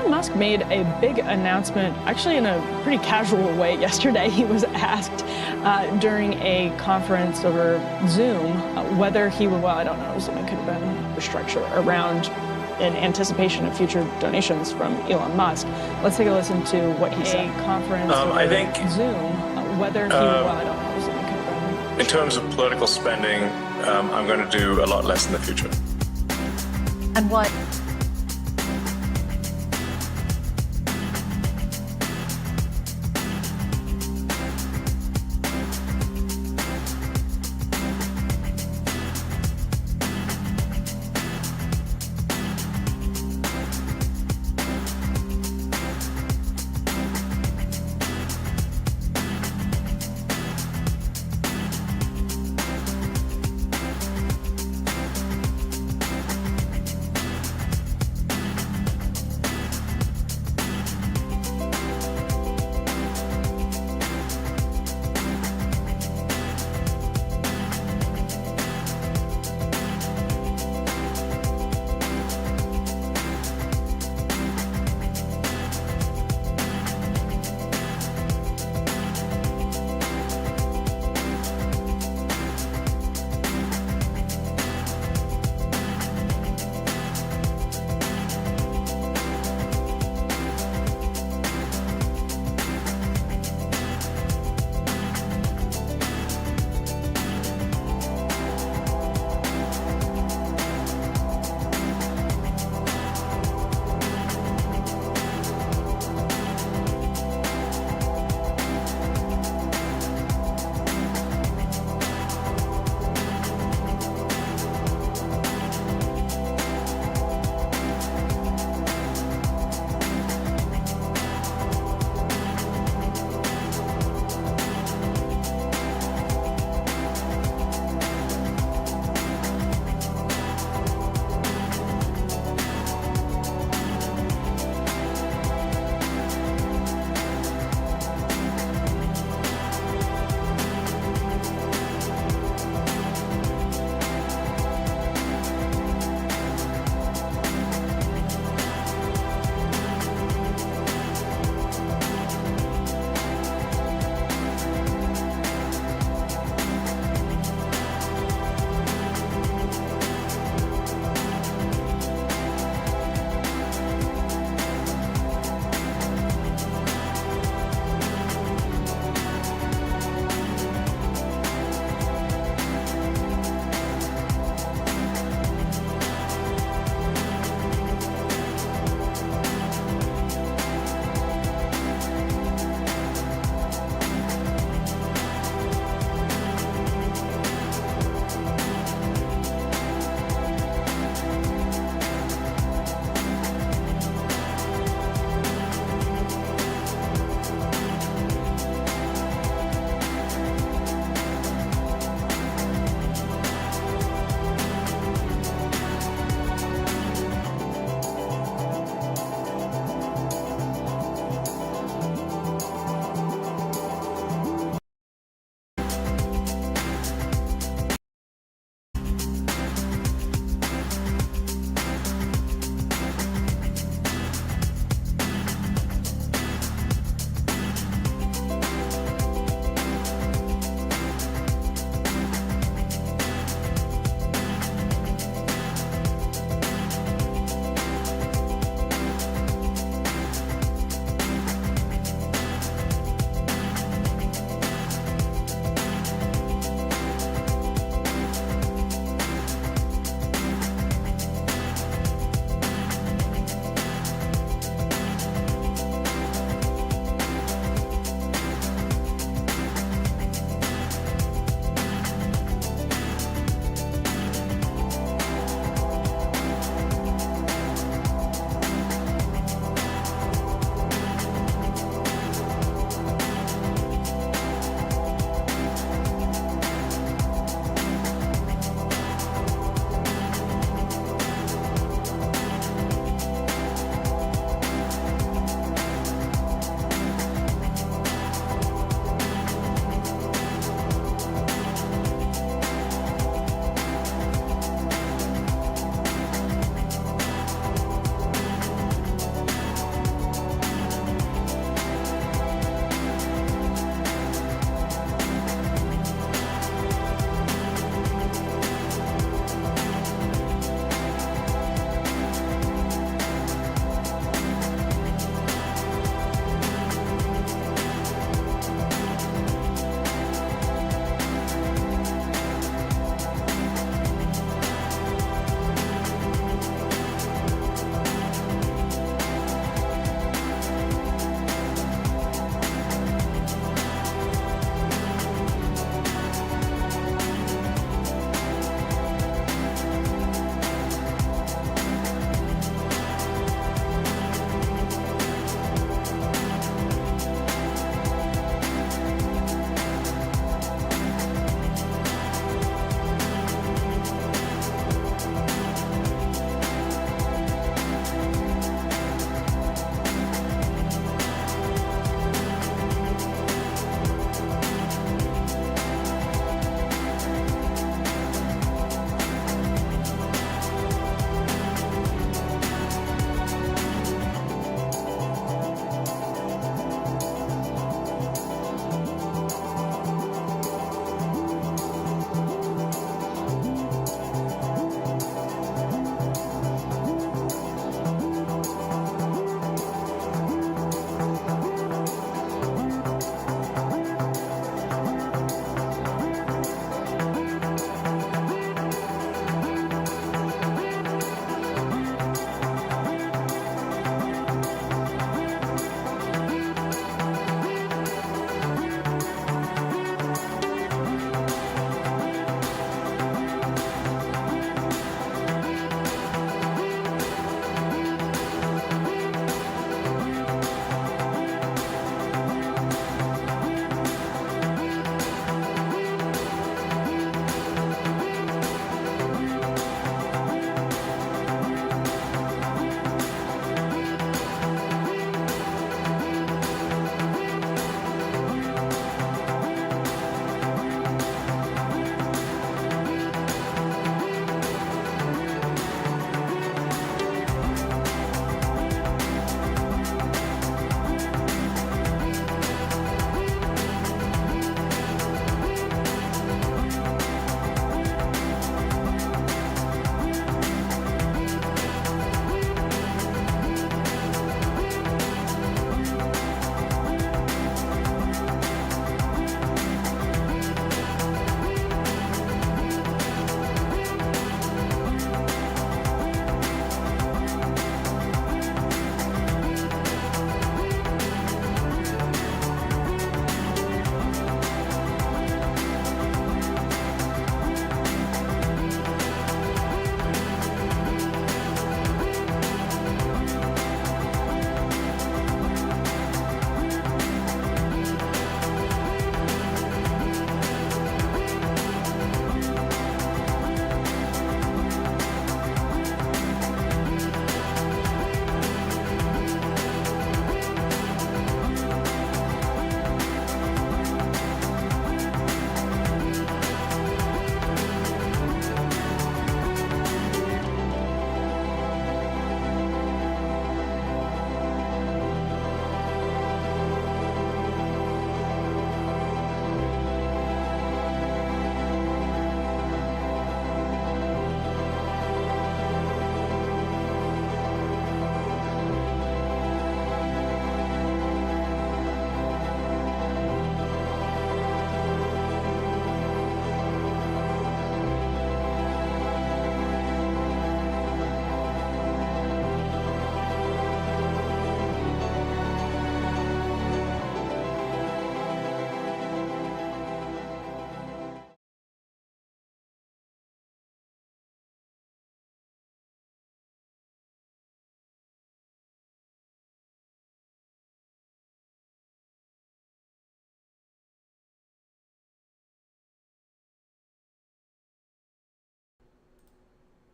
Elon Musk made a big announcement, actually in a pretty casual way yesterday. He was asked during a conference over Zoom whether he would, well, I don't know, Zoom, it could have been restructure around in anticipation of future donations from Elon Musk. Let's take a listen to what he said. A conference over I think Zoom, whether he would, well, I don't know, Zoom, it could have been. In terms of political spending, I'm going to do a lot less in the future. And what?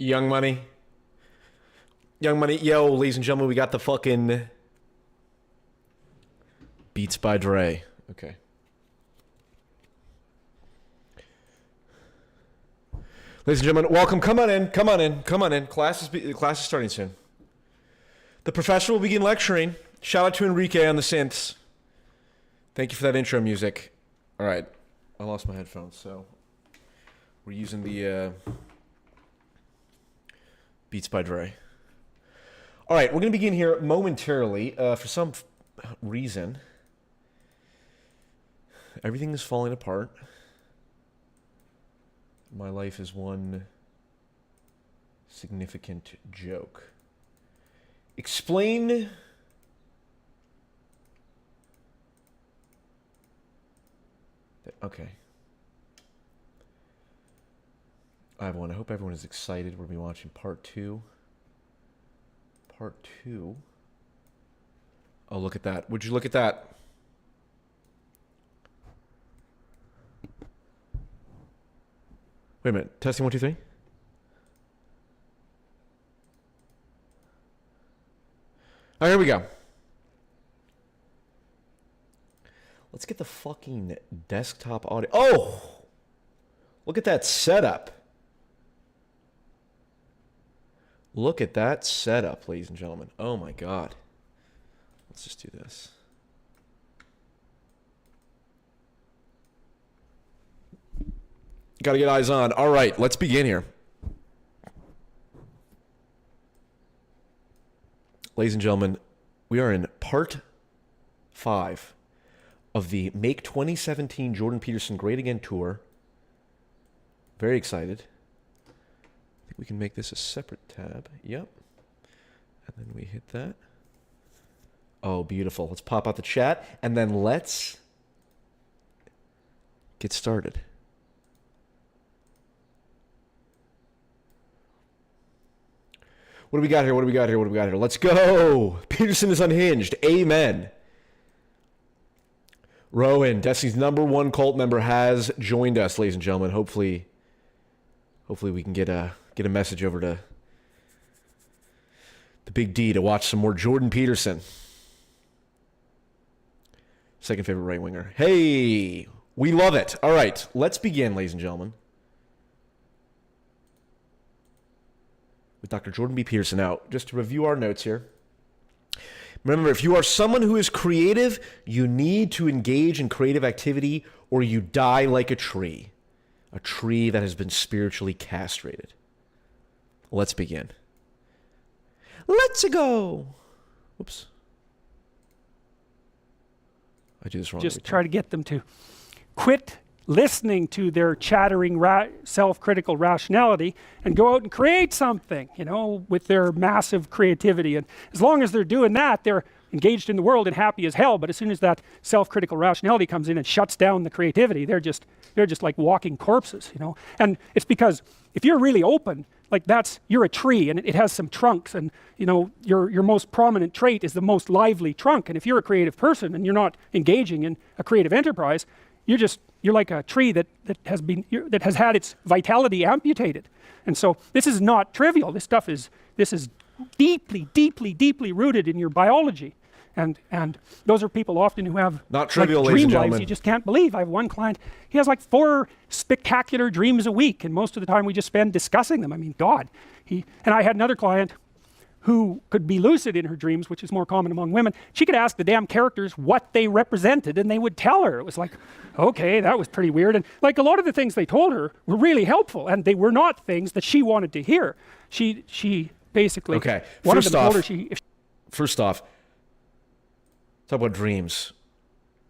Young Money. Young Money. Yo, ladies and gentlemen, we got the fucking Beats by Dre. Okay. Ladies and gentlemen, welcome. Come on in. Come on in. Come on in. Class is starting soon. The professor will begin lecturing. Shout out to Enrique on the synths. Thank you for that intro music. All right. I lost my headphones, so we're using the Beats by Dre. All right, we're going to begin here momentarily. For some reason, everything is falling apart. My life is one significant joke. Explain. Okay. I have one. I hope everyone is excited. We're going to be watching part 2. Part 2. Oh, look at that. Would you look at that? Wait a minute. Testing 1, 2, 3. All right, here we go. Let's get the fucking desktop audio. Oh! Look at that setup. Look at that setup, ladies and gentlemen. Oh my God. Let's just do this. Gotta get eyes on. All right, let's begin here. Ladies and gentlemen, we are in part 5 of the Make 2017 Jordan Peterson Great Again tour. Very excited. I think we can make this a separate tab. Yep. And then we hit that. Oh, beautiful. Let's pop out the chat, and then let's get started. What do we got here? What do we got here? What do we got here? Let's go. Peterson is unhinged. Amen. Rowan, Destiny's #1 cult member, has joined us, ladies and gentlemen. Hopefully we can get a message over to the Big D to watch some more Jordan Peterson. Second favorite right winger. Hey, we love it. All right, let's begin, ladies and gentlemen, with Dr. Jordan B. Peterson. Now, just to review our notes here. Remember, if you are someone who is creative, you need to engage in creative activity or you die like a tree that has been spiritually castrated. Let's begin. Let's go. Whoops. I do this wrong. Just try to get them to quit listening to their chattering self-critical rationality and go out and create something, you know, with their massive creativity. And as long as they're doing that, they're engaged in the world and happy as hell. But as soon as that self-critical rationality comes in and shuts down the creativity, they're just like walking corpses, you know. And it's because if you're really open, like you're a tree and it has some trunks, and you know your most prominent trait is the most lively trunk. And if you're a creative person and you're not engaging in a creative enterprise, you're like a tree that has had its vitality amputated. And so this is not trivial. This is deeply, deeply, deeply rooted in your biology. And those are people often who have not trivial, like ladies and dream lives gentlemen. you just can't believe. I have one client, he has like 4 spectacular dreams a week, and most of the time we just spend discussing them. I mean, God. And I had another client who could be lucid in her dreams, which is more common among women. She could ask the damn characters what they represented, and they would tell her. It was like, okay, that was pretty weird. And like a lot of the things they told her were really helpful, and they were not things that she wanted to hear. She basically, okay. One of them told her First off, talk about dreams.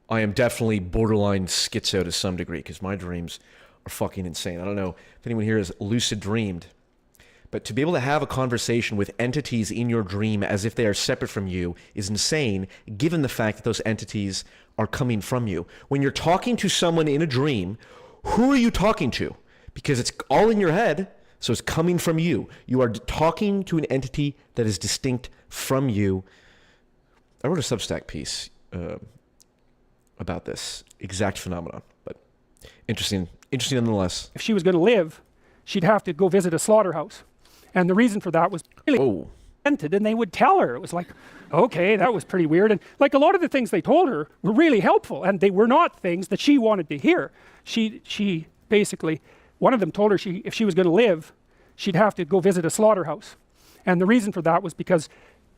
I am definitely borderline schizo to some degree because my dreams are fucking insane. I don't know if anyone here has lucid dreamed. But to be able to have a conversation with entities in your dream as if they are separate from you is insane, given the fact that those entities are coming from you. When you're talking to someone in a dream, who are you talking to? Because it's all in your head, so it's coming from you. You are talking to an entity that is distinct from you. I wrote a Substack piece about this exact phenomenon, but interesting nonetheless. If she was going to live, she'd have to go visit a slaughterhouse. And the reason for that was really Oh. and they would tell her. It was like, okay, that was pretty weird. And like a lot of the things they told her were really helpful, and they were not things that she wanted to hear. She basically, one of them told her if she was going to live, she'd have to go visit a slaughterhouse. And the reason for that was because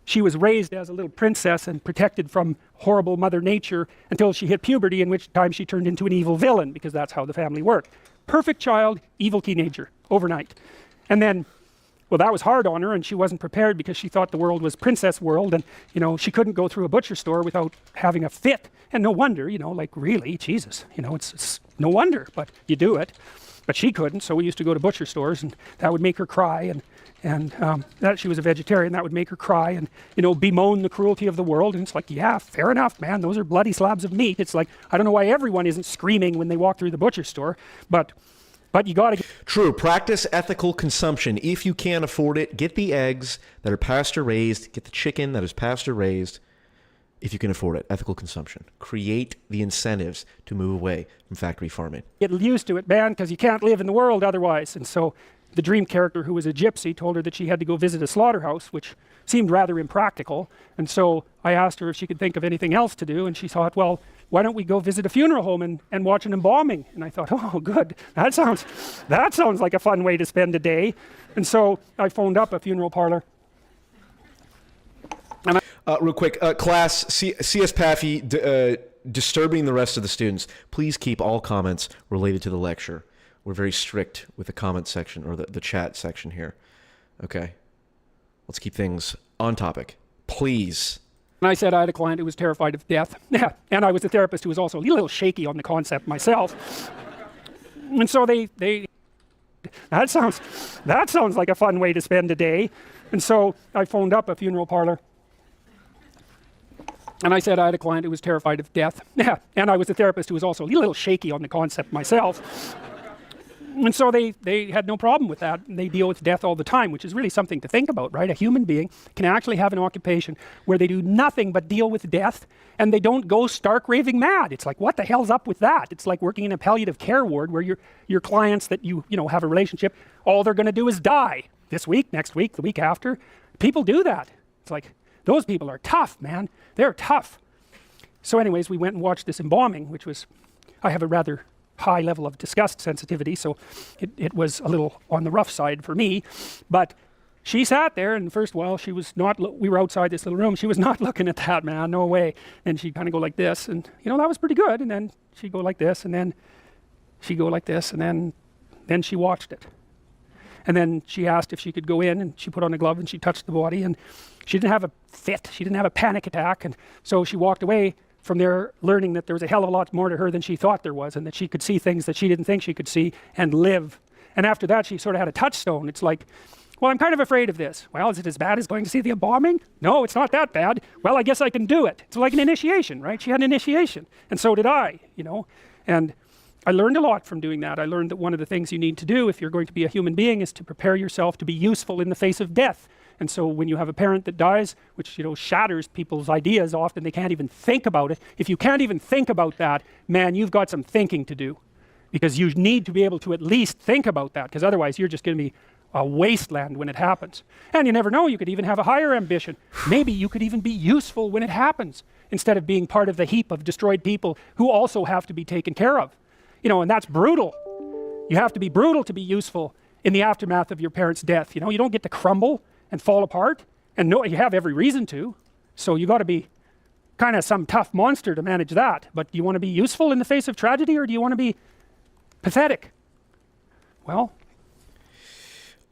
she was raised as a little princess and protected from horrible Mother Nature until she hit puberty, in which time she turned into an evil villain, because that's how the family worked. Perfect child, evil teenager, overnight. And then, well, that was hard on her, and she wasn't prepared because she thought the world was princess world, and, you know, she couldn't go through a butcher store without having a fit. And no wonder, you know, like, really, Jesus, you know, it's no wonder, but you do it. But she couldn't, so we used to go to butcher stores, and that would make her cry, and that she was a vegetarian, that would make her cry and, you know, bemoan the cruelty of the world. And it's like, yeah, fair enough, man, those are bloody slabs of meat. It's like, I don't know why everyone isn't screaming when they walk through the butcher store, but you got to... True. Practice ethical consumption. If you can't afford it, get the eggs that are pasture-raised, get the chicken that is pasture-raised, if you can afford it. Ethical consumption. Create the incentives to move away from factory farming. Get used to it, man, because you can't live in the world otherwise. And so the dream character, who was a gypsy, told her that she had to go visit a slaughterhouse, which seemed rather impractical. And so I asked her if she could think of anything else to do, and she thought, well, why don't we go visit a funeral home and watch an embalming? And I thought, oh, good. That sounds like a fun way to spend a day. And so I phoned up a funeral parlor. Real quick, class, CS Paffy disturbing the rest of the students. Please keep all comments related to the lecture. We're very strict with the comment section, or the chat section here. Okay. Let's keep things on topic. Please. And I said I had a client who was terrified of death. Yeah, and I was a therapist who was also a little shaky on the concept myself. And so that sounds like a fun way to spend a day. And so I phoned up a funeral parlor. And I said I had a client who was terrified of death. Yeah, and I was a therapist who was also a little shaky on the concept myself. And so they had no problem with that. They deal with death all the time, which is really something to think about, right? A human being can actually have an occupation where they do nothing but deal with death, and they don't go stark raving mad. It's like, what the hell's up with that? It's like working in a palliative care ward where your clients that you know have a relationship, all they're going to do is die this week, next week, the week after. People do that. It's like, those people are tough, man. They're tough. So anyways, we went and watched this embalming, which was, I have a rather high level of disgust sensitivity, so it was a little on the rough side for me. But she sat there, and first while she was not, we were outside this little room, she was not looking at that, man, no way. And she'd kind of go like this, and you know, that was pretty good. And then she'd go like this, and then she'd go like this, and then she watched it. And then she asked if she could go in, and she put on a glove and she touched the body, and she didn't have a fit, she didn't have a panic attack, and so she walked away from there learning that there was a hell of a lot more to her than she thought there was, and that she could see things that she didn't think she could see and live. And after that, she sort of had a touchstone. It's like, well, I'm kind of afraid of this. Well, is it as bad as going to see the embalming? No, it's not that bad. Well, I guess I can do it. It's like an initiation, right? She had an initiation, and so did I, you know. And I learned a lot from doing that. I learned that one of the things you need to do if you're going to be a human being is to prepare yourself to be useful in the face of death. And so when you have a parent that dies, which, you know, shatters people's ideas, often they can't even think about it. If you can't even think about that, man, you've got some thinking to do, because you need to be able to at least think about that, because otherwise you're just going to be a wasteland when it happens. And you never know, you could even have a higher ambition. Maybe you could even be useful when it happens, instead of being part of the heap of destroyed people who also have to be taken care of. You know, and that's brutal. You have to be brutal to be useful in the aftermath of your parents' death. You know, you don't get to crumble and fall apart, and no, you have every reason to. So you got to be kind of some tough monster to manage that. But do you want to be useful in the face of tragedy, or do you want to be pathetic? Well,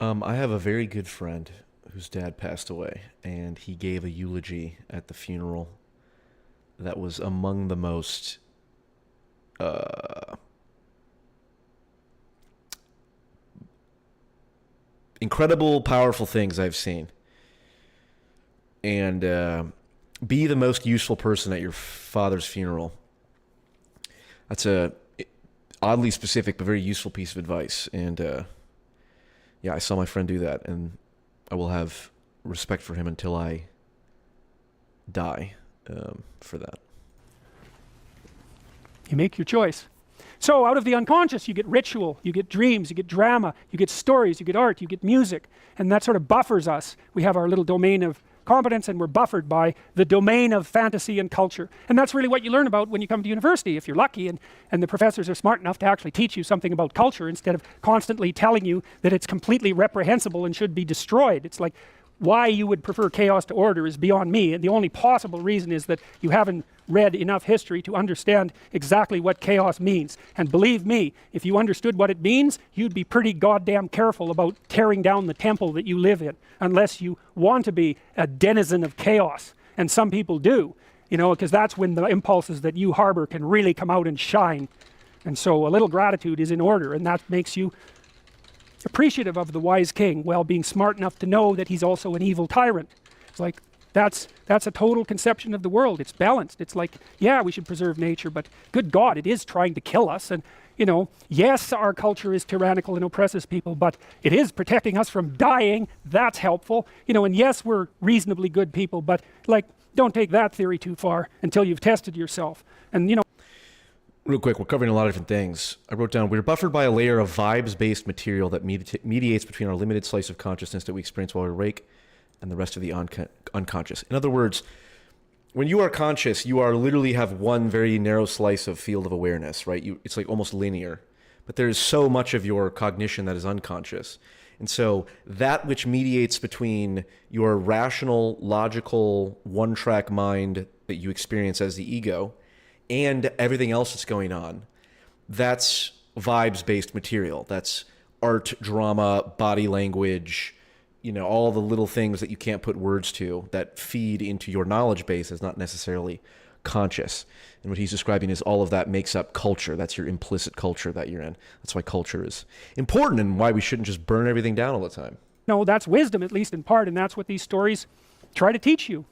I have a very good friend whose dad passed away, and he gave a eulogy at the funeral that was among the most incredible, powerful things I've seen. And be the most useful person at your father's funeral. That's a oddly specific but very useful piece of advice. And yeah, I saw my friend do that, and I will have respect for him until I die for that. you make your choice. So out of the unconscious, you get ritual, you get dreams, you get drama, you get stories, you get art, you get music, and that sort of buffers us. We have our little domain of competence, and we're buffered by the domain of fantasy and culture. And that's really what you learn about when you come to university, if you're lucky, and the professors are smart enough to actually teach you something about culture instead of constantly telling you that it's completely reprehensible and should be destroyed. It's like, why you would prefer chaos to order is beyond me, and the only possible reason is that you haven't read enough history to understand exactly what chaos means. And believe me, if you understood what it means, you'd be pretty goddamn careful about tearing down the temple that you live in, unless you want to be a denizen of chaos. And some people do, you know, because that's when the impulses that you harbor can really come out and shine. And so a little gratitude is in order, and that makes you appreciative of the wise king, while being smart enough to know that he's also an evil tyrant. It's like, that's a total conception of the world. It's balanced. It's like, yeah, we should preserve nature, but good God, it is trying to kill us. And, you know, yes, our culture is tyrannical and oppresses people, but it is protecting us from dying. That's helpful. You know, and yes, we're reasonably good people, but like, don't take that theory too far until you've tested yourself. And, you know, real quick, we're covering a lot of different things. I wrote down, we're buffered by a layer of vibes-based material that mediates between our limited slice of consciousness that we experience while we're awake and the rest of the unconscious. In other words, when you are conscious, you are literally have one very narrow slice of field of awareness, right? It's like almost linear. But there is so much of your cognition that is unconscious. And so that which mediates between your rational, logical, one-track mind that you experience as the ego and everything else that's going on, that's vibes-based material. That's art, drama, body language, you know, all the little things that you can't put words to that feed into your knowledge base is not necessarily conscious. And what he's describing is all of that makes up culture. That's your implicit culture that you're in. That's why culture is important and why we shouldn't just burn everything down all the time. no, that's wisdom, at least in part, and that's what these stories try to teach you.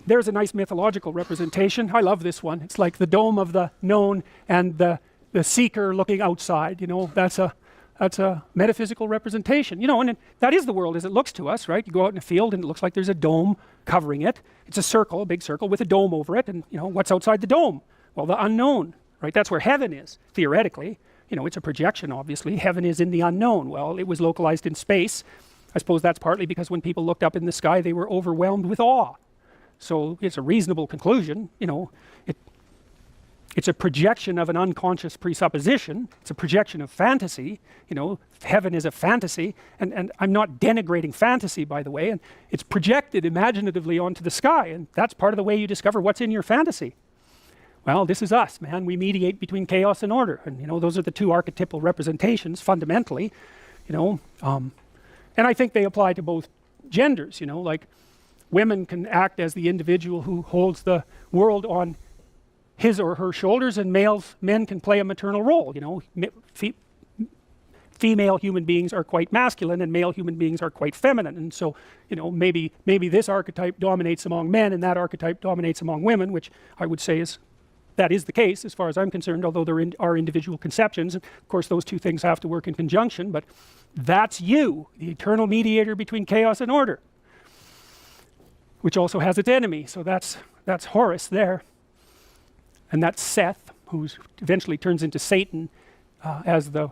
There's a nice mythological representation. I love this one. It's like the dome of the known and the seeker looking outside. You know, that's a metaphysical representation. You know, and that is the world as it looks to us, right? You go out in a field and it looks like there's a dome covering it. It's a circle, a big circle with a dome over it. And you know, what's outside the dome? Well, the unknown, right? That's where heaven is, theoretically. You know, it's a projection, obviously. Heaven is in the unknown. Well, it was localized in space. I suppose that's partly because when people looked up in the sky, they were overwhelmed with awe. So it's a reasonable conclusion, you know. It's a projection of an unconscious presupposition. It's a projection of fantasy. You know, heaven is a fantasy, and I'm not denigrating fantasy, by the way, and it's projected imaginatively onto the sky, and that's part of the way you discover what's in your fantasy. Well, this is us, man. We mediate between chaos and order, and you know, those are the two archetypal representations, fundamentally, you know, and I think they apply to both genders, you know, like women can act as the individual who holds the world on his or her shoulders, and men can play a maternal role. You know, female human beings are quite masculine and male human beings are quite feminine, and so, you know, maybe this archetype dominates among men and that archetype dominates among women, which I would say that is the case as far as I'm concerned, although there are individual conceptions. Of course, those two things have to work in conjunction, but that's you, the eternal mediator between chaos and order, which also has its enemy. So that's Horus there. And that's Seth, who eventually turns into Satan as the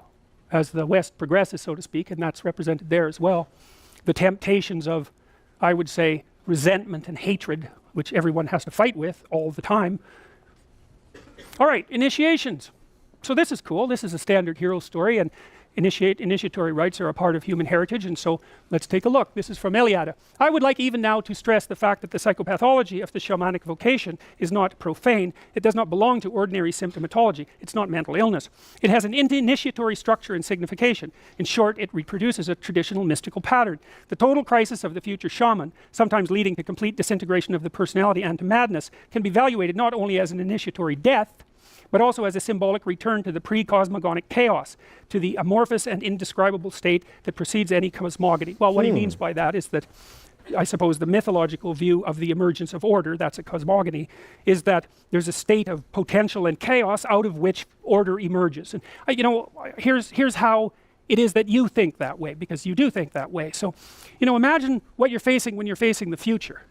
West progresses, so to speak, and that's represented there as well. The temptations of, I would say, resentment and hatred, which everyone has to fight with all the time. All right, initiations. So this is cool. This is a standard hero story, and initiatory rites are a part of human heritage, and so let's take a look. This is from Eliade. I would like even now to stress the fact that the psychopathology of the shamanic vocation is not profane. It does not belong to ordinary symptomatology. It's not mental illness. It has an initiatory structure and signification. In short, it reproduces a traditional mystical pattern. The total crisis of the future shaman, sometimes leading to complete disintegration of the personality and to madness, can be evaluated not only as an initiatory death, but also as a symbolic return to the pre-cosmogonic chaos, to the amorphous and indescribable state that precedes any cosmogony. Well, what he means by that is that, I suppose, the mythological view of the emergence of order, that's a cosmogony, is that there's a state of potential and chaos out of which order emerges. And you know, here's how it is that you think that way, because you do think that way. So, you know, imagine what you're facing when you're facing the future,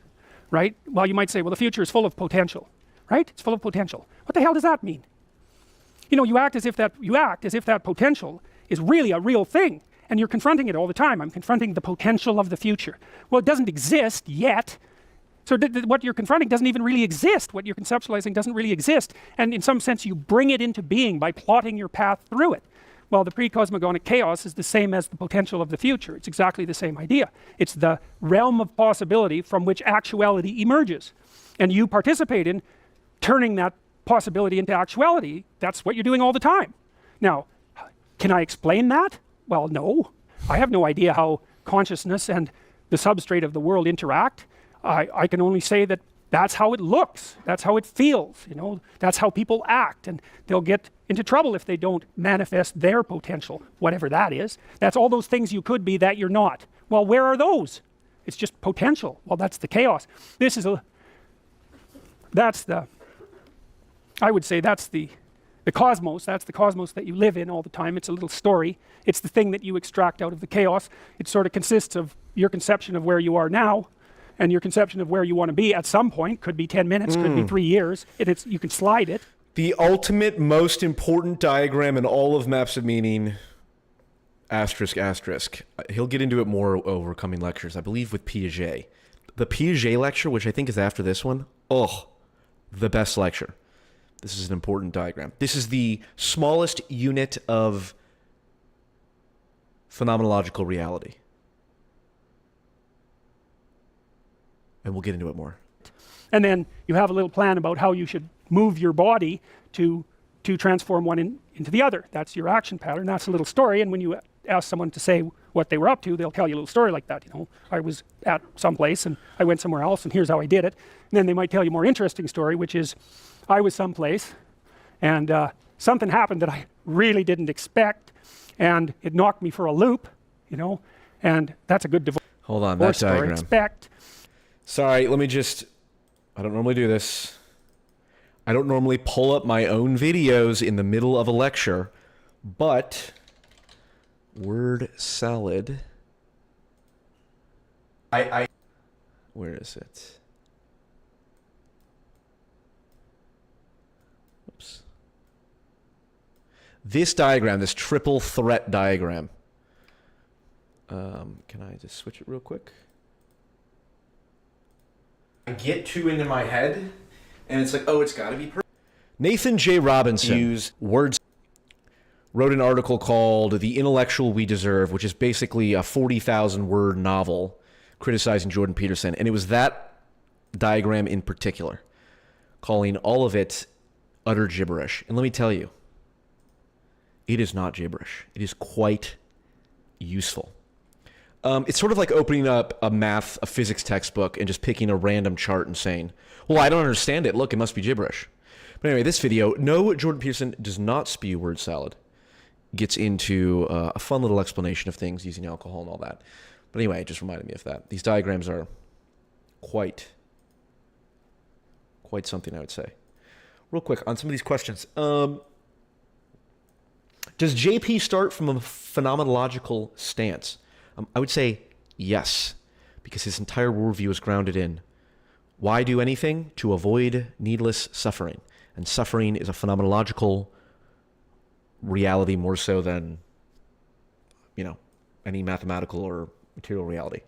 right? Well, you might say, well, the future is full of potential. right? It's full of potential. What the hell does that mean? You know, you act as if that potential is really a real thing, and you're confronting it all the time. I'm confronting the potential of the future. Well, it doesn't exist yet. So what you're confronting doesn't even really exist. What you're conceptualizing doesn't really exist. And in some sense, you bring it into being by plotting your path through it. Well, the pre-cosmogonic chaos is the same as the potential of the future. It's exactly the same idea. It's the realm of possibility from which actuality emerges. And you participate in turning that possibility into actuality. That's what you're doing all the time. Now, can I explain that? Well, no. I have no idea how consciousness and the substrate of the world interact. I can only say that that's how it looks, that's how it feels, you know, that's how people act, and they'll get into trouble if they don't manifest their potential, whatever that is. That's all those things you could be that you're not. Well, where are those? It's just potential. Well, that's the chaos. I would say that's the cosmos. That's the cosmos that you live in all the time. It's a little story. It's the thing that you extract out of the chaos. It sort of consists of your conception of where you are now, and your conception of where you want to be at some point. Could be 10 minutes, could be 3 years. You can slide it. The ultimate, most important diagram in all of Maps of Meaning, asterisk, asterisk. He'll get into it more over coming lectures, I believe with Piaget. The Piaget lecture, which I think is after this one, the best lecture. This is an important diagram. This is the smallest unit of phenomenological reality. And we'll get into it more. And then you have a little plan about how you should move your body to transform one into the other. That's your action pattern. That's a little story. And when you ask someone to say what they were up to, they'll tell you a little story like that. You know, I was at some place and I went somewhere else, and here's how I did it. And then they might tell you a more interesting story, which is I was someplace and something happened that I really didn't expect, and it knocked me for a loop, you know, and that's a good divorce. Hold on, that diagram. Sorry, I don't normally do this. I don't normally pull up my own videos in the middle of a lecture, but word salad. Where is it? Oops. This diagram, this triple threat diagram. Can I just switch it real quick? I get too into my head, and it's like, oh, it's got to be perfect. Nathan J. Robinson wrote an article called The Intellectual We Deserve, which is basically a 40,000-word novel criticizing Jordan Peterson. And it was that diagram in particular, calling all of it utter gibberish. And let me tell you, it is not gibberish. It is quite useful. It's sort of like opening up a physics textbook and just picking a random chart and saying, well, I don't understand it. Look, it must be gibberish. But anyway, this video, no, Jordan Peterson does not spew word salad. Gets into a fun little explanation of things using alcohol and all that. But anyway, it just reminded me of that. These diagrams are quite something, I would say. Real quick, on some of these questions. Does JP start from a phenomenological stance? I would say yes, because his entire worldview is grounded in why do anything? To avoid needless suffering. And suffering is a phenomenological reality more so than, you know, any mathematical or material reality.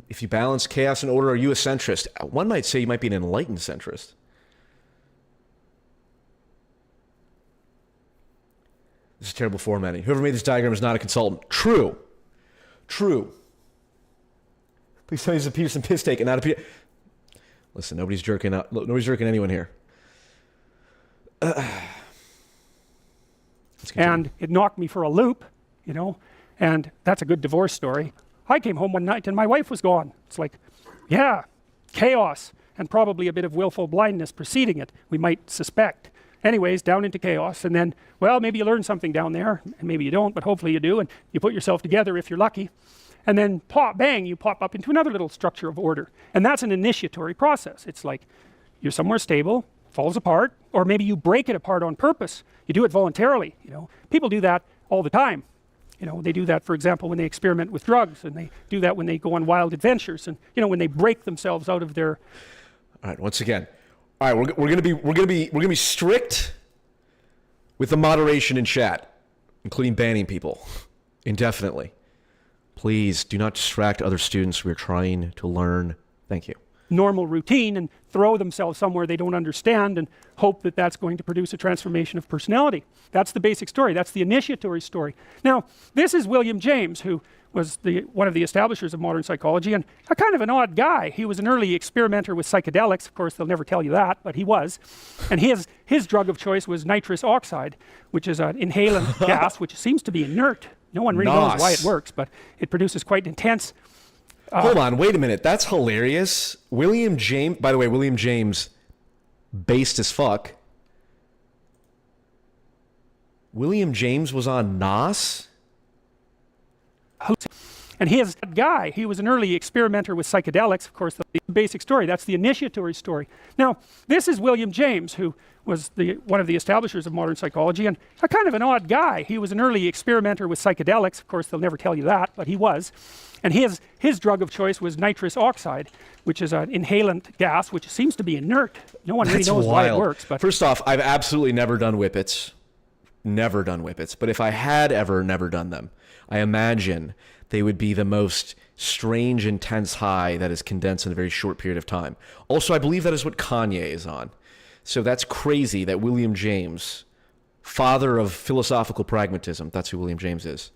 If you balance chaos and order, are you a centrist? One might say you might be an enlightened centrist. This is terrible formatting. Whoever made this diagram is not a consultant. True. Please tell me it's a Peterson piss take and not a Peterson. Listen, nobody's jerking anyone here. And it knocked me for a loop, you know, and that's a good divorce story. I came home one night and my wife was gone. It's like, yeah, chaos, and probably a bit of willful blindness preceding it, we might suspect. Anyways, down into chaos, and then, well, maybe you learn something down there, and maybe you don't, but hopefully you do, and you put yourself together if you're lucky, and then pop, bang, you pop up into another little structure of order. And that's an initiatory process. It's like you're somewhere stable, falls apart, or maybe you break it apart on purpose. You do it voluntarily, you know. People do that all the time. You know, they do that, for example, when they experiment with drugs, and they do that when they go on wild adventures, and you know, when they break themselves out of their. All right, once again, all right, we're gonna be strict with the moderation in chat, including banning people indefinitely. Please do not distract other students. We're trying to learn. Thank you. Normal routine and throw themselves somewhere they don't understand and hope that that's going to produce a transformation of personality. That's the basic story. That's the initiatory story. Now, this is William James, who was one of the establishers of modern psychology, and a kind of an odd guy. He was an early experimenter with psychedelics. Of course, they'll never tell you that, but he was. And his drug of choice was nitrous oxide, which is an inhalant gas, which seems to be inert. No one really knows why it works, but it produces quite intense. Hold on, wait a minute. That's hilarious. William James, by the way, William James, based as fuck. William James was on NOS? And his guy, he was an early experimenter with psychedelics. Of course, the basic story. That's the initiatory story. Now, this is William James, who was one of the establishers of modern psychology, and a kind of an odd guy. He was an early experimenter with psychedelics. Of course, they'll never tell you that, but he was. And his drug of choice was nitrous oxide, which is an inhalant gas, which seems to be inert. No one really knows why it works. But first off, I've absolutely never done whippets. Never done whippets. But if I had ever never done them, I imagine they would be the most strange, intense high that is condensed in a very short period of time. Also, I believe that is what Kanye is on. So that's crazy that William James, father of philosophical pragmatism, that's who William James is,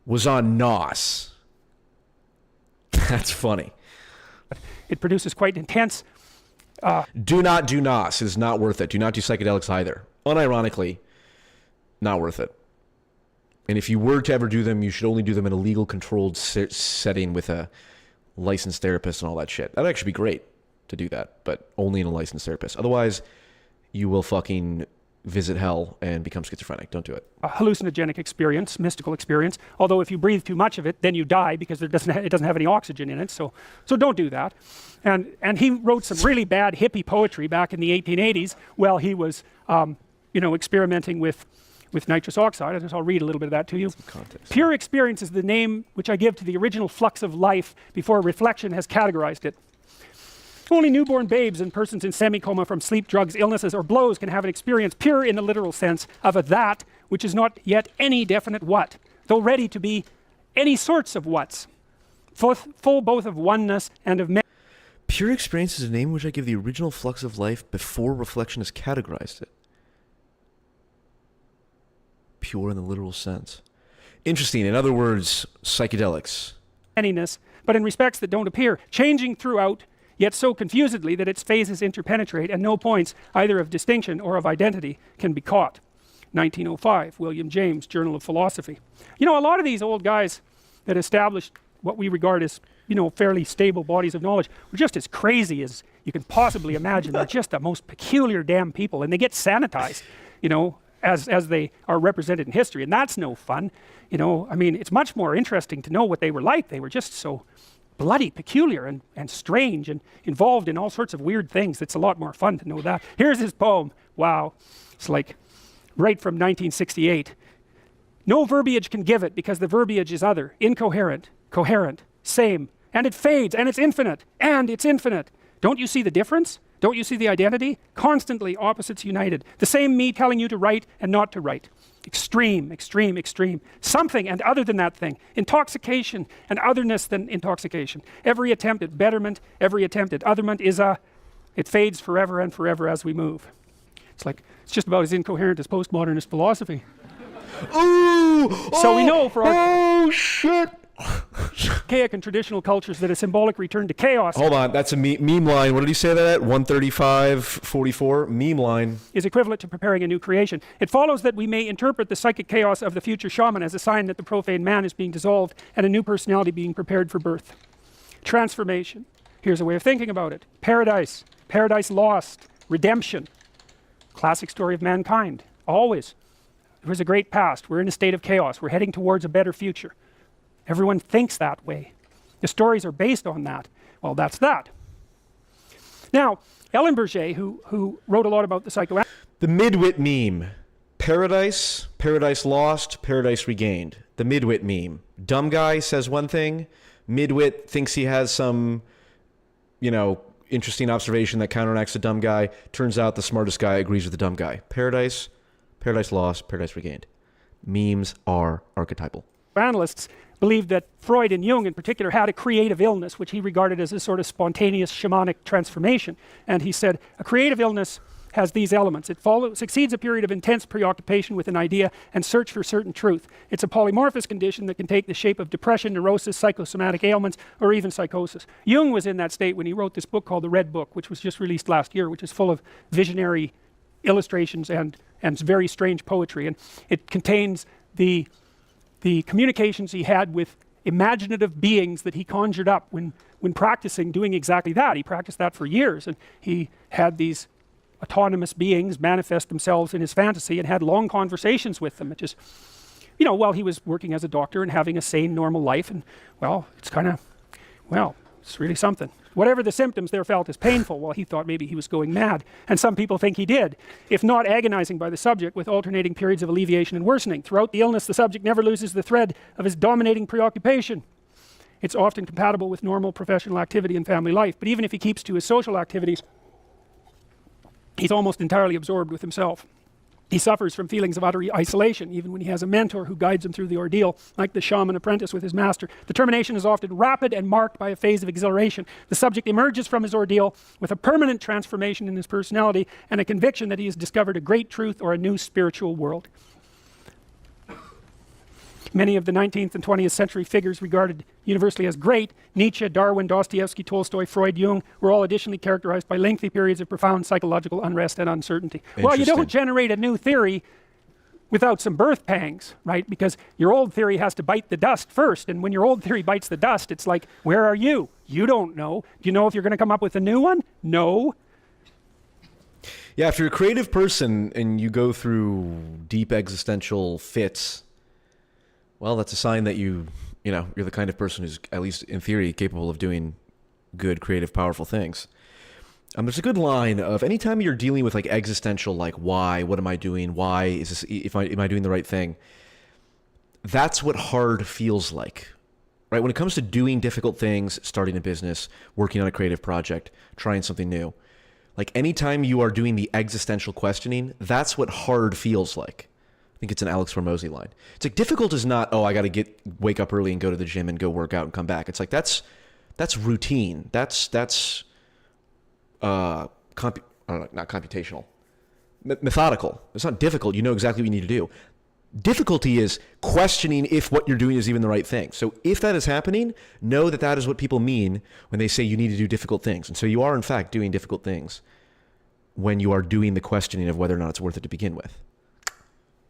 was on NOS. That's funny. It produces quite intense. Do not do NOS. It is not worth it. Do not do psychedelics either. Unironically, not worth it. And if you were to ever do them, you should only do them in a legal controlled setting with a licensed therapist and all that shit. That'd actually be great to do that, but only in a licensed therapist. Otherwise, you will fucking visit hell and become schizophrenic. Don't do it. A hallucinogenic experience, mystical experience. Although if you breathe too much of it, then you die because it doesn't have any oxygen in it. So don't do that. And he wrote some really bad hippie poetry back in the 1880s while he was, experimenting with nitrous oxide. I'll read a little bit of that to you. Pure experience is the name which I give to the original flux of life before reflection has categorized it. Only newborn babes and persons in semi-coma from sleep, drugs, illnesses, or blows can have an experience pure in the literal sense of a that which is not yet any definite what, though ready to be any sorts of whats, full both of oneness and of Pure experience is a name which I give the original flux of life before reflection has categorized it. Pure in the literal sense. Interesting. In other words, psychedelics. Anyness, but in respects that don't appear, changing throughout, yet so confusedly that its phases interpenetrate and no points, either of distinction or of identity, can be caught. 1905, William James, Journal of Philosophy. You know, a lot of these old guys that established what we regard as, fairly stable bodies of knowledge were just as crazy as you can possibly imagine. They're just the most peculiar damn people, and they get sanitized, as they are represented in history, and that's no fun. It's much more interesting to know what they were like. They were just so bloody peculiar and strange and involved in all sorts of weird things. It's a lot more fun to know that. Here's his poem. Wow. It's like right from 1968. No verbiage can give it because the verbiage is other, incoherent, coherent, same, and it fades, and it's infinite, and it's infinite. Don't you see the difference? Don't you see the identity? Constantly opposites united. The same me telling you to write and not to write. Extreme, extreme, extreme. Something and other than that thing. Intoxication and otherness than intoxication. Every attempt at betterment, every attempt at otherment it fades forever and forever as we move. It's just about as incoherent as postmodernist philosophy. Ooh! So we know for our Oh, shit! archaic and traditional cultures that a symbolic return to chaos. Hold on, that's a meme line. What did he say that at? 135:44 meme line. Is equivalent to preparing a new creation. It follows that we may interpret the psychic chaos of the future shaman as a sign that the profane man is being dissolved and a new personality being prepared for birth. Transformation. Here's a way of thinking about it. Paradise. Paradise lost. Redemption. Classic story of mankind. Always. There was a great past. We're in a state of chaos. We're heading towards a better future. Everyone thinks that way. The stories are based on that. Well, that's that. Now, Ellen Berger, who wrote a lot about the psychoanalysis. The midwit meme. paradise, paradise lost, paradise regained. The midwit meme. Dumb guy says one thing, midwit thinks he has some, interesting observation that counteracts the dumb guy. Turns out the smartest guy agrees with the dumb guy. Paradise, paradise lost, paradise regained. Memes are archetypal. Analysts believed that Freud and Jung in particular had a creative illness, which he regarded as a sort of spontaneous shamanic transformation. And he said, a creative illness has these elements. It succeeds a period of intense preoccupation with an idea and search for certain truth. It's a polymorphous condition that can take the shape of depression, neurosis, psychosomatic ailments, or even psychosis. Jung was in that state when he wrote this book called The Red Book, which was just released last year, which is full of visionary illustrations and very strange poetry. And it contains the communications he had with imaginative beings that he conjured up when practicing doing exactly that. He practiced that for years, and he had these autonomous beings manifest themselves in his fantasy and had long conversations with them. It just, while he was working as a doctor and having a sane, normal life, and it's really something. Whatever the symptoms there felt as painful, well, he thought maybe he was going mad, and some people think he did, if not agonizing by the subject with alternating periods of alleviation and worsening. Throughout the illness, the subject never loses the thread of his dominating preoccupation. It's often compatible with normal professional activity and family life, but even if he keeps to his social activities, he's almost entirely absorbed with himself. He suffers from feelings of utter isolation, even when he has a mentor who guides him through the ordeal, like the shaman apprentice with his master. The termination is often rapid and marked by a phase of exhilaration. The subject emerges from his ordeal with a permanent transformation in his personality and a conviction that he has discovered a great truth or a new spiritual world. Many of the 19th and 20th century figures regarded universally as great, Nietzsche, Darwin, Dostoevsky, Tolstoy, Freud, Jung, were all additionally characterized by lengthy periods of profound psychological unrest and uncertainty. Well, you don't generate a new theory without some birth pangs, right? Because your old theory has to bite the dust first, and when your old theory bites the dust, it's like, where are you? You don't know. Do you know if you're going to come up with a new one? No. Yeah, if you're a creative person and you go through deep existential fits, well, that's a sign that you're the kind of person who's, at least in theory, capable of doing good, creative, powerful things. There's a good line of anytime you're dealing with like existential, like why, what am I doing? Why is this, am I doing the right thing? That's what hard feels like, right? When it comes to doing difficult things, starting a business, working on a creative project, trying something new, like anytime you are doing the existential questioning, that's what hard feels like. I think it's an Alex Hormozy line. It's like difficult is not, I got to wake up early and go to the gym and go work out and come back. It's like that's routine. That's not computational, methodical. It's not difficult. You know exactly what you need to do. Difficulty is questioning if what you're doing is even the right thing. So if that is happening, know that that is what people mean when they say you need to do difficult things. And so you are in fact doing difficult things when you are doing the questioning of whether or not it's worth it to begin with.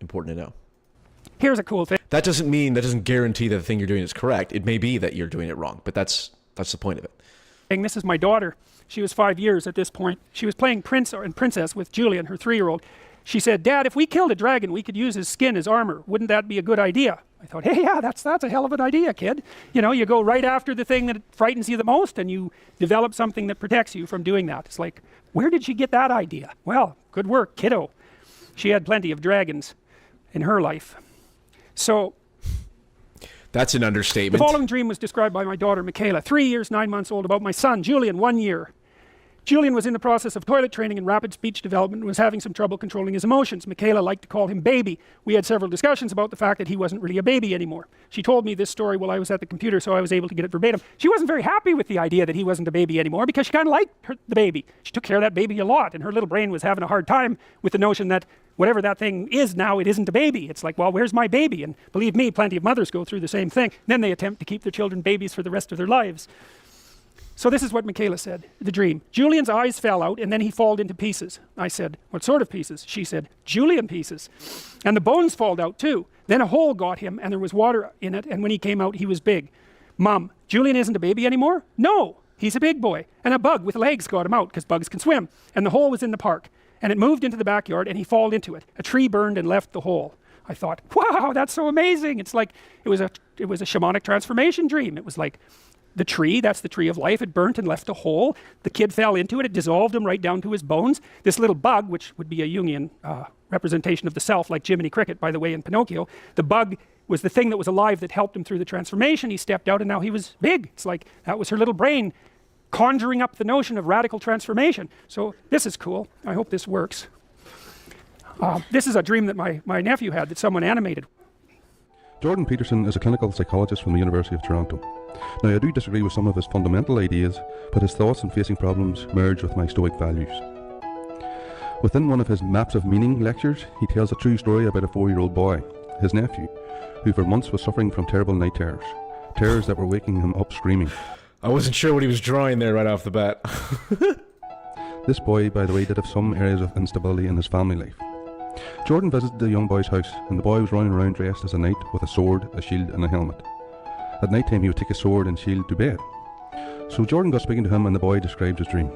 Important to know. Here's a cool thing. That doesn't guarantee that the thing you're doing is correct. It may be that you're doing it wrong, but that's the point of it. And this is my daughter. She was 5 years at this point. She was playing Prince and Princess with Julian, her 3-year-old. She said, "Dad, if we killed a dragon, we could use his skin as armor. Wouldn't that be a good idea?" I thought, hey, yeah, that's a hell of an idea, kid. You go right after the thing that frightens you the most and you develop something that protects you from doing that. It's like, where did she get that idea? Well, good work, kiddo. She had plenty of dragons in her life. So that's an understatement. The following dream was described by my daughter Michaela, 3 years 9 months old, about my son Julian, 1 year. Julian was in the process of toilet training and rapid speech development and was having some trouble controlling his emotions. Michaela liked to call him baby. We had several discussions about the fact that he wasn't really a baby anymore. She told me this story while I was at the computer, so I was able to get it verbatim. She wasn't very happy with the idea that he wasn't a baby anymore because she kind of liked the baby. She took care of that baby a lot, and her little brain was having a hard time with the notion that whatever that thing is now, it isn't a baby. It's like, well, where's my baby? And believe me, plenty of mothers go through the same thing. Then they attempt to keep their children babies for the rest of their lives. So this is what Michaela said, the dream. Julian's eyes fell out and then he falled into pieces. I said, what sort of pieces? She said, Julian pieces. And the bones falled out too. Then a hole got him and there was water in it, and when he came out, he was big. Mom, Julian isn't a baby anymore? No, he's a big boy. And a bug with legs got him out because bugs can swim. And the hole was in the park. And it moved into the backyard and he fell into it. A tree burned and left the hole. I thought, wow, that's so amazing. It's like, it was a shamanic transformation dream. It was like, the tree, that's the tree of life, it burnt and left a hole. The kid fell into it, it dissolved him right down to his bones. This little bug, which would be a Jungian representation of the self, like Jiminy Cricket, by the way, in Pinocchio. The bug was the thing that was alive that helped him through the transformation. He stepped out and now he was big. It's like that was her little brain conjuring up the notion of radical transformation. So this is cool. I hope this works. This is a dream that my nephew had that someone animated. Jordan Peterson is a clinical psychologist from the University of Toronto. Now, I do disagree with some of his fundamental ideas, but his thoughts on facing problems merge with my Stoic values. Within one of his Maps of Meaning lectures, he tells a true story about a 4-year-old boy, his nephew, who for months was suffering from terrible night terrors, terrors that were waking him up screaming. I wasn't sure what he was drawing there right off the bat. This boy, by the way, did have some areas of instability in his family life. Jordan visited the young boy's house, and the boy was running around dressed as a knight with a sword, a shield and a helmet. At night time he would take his sword and shield to bed. So Jordan got speaking to him and the boy described his dream.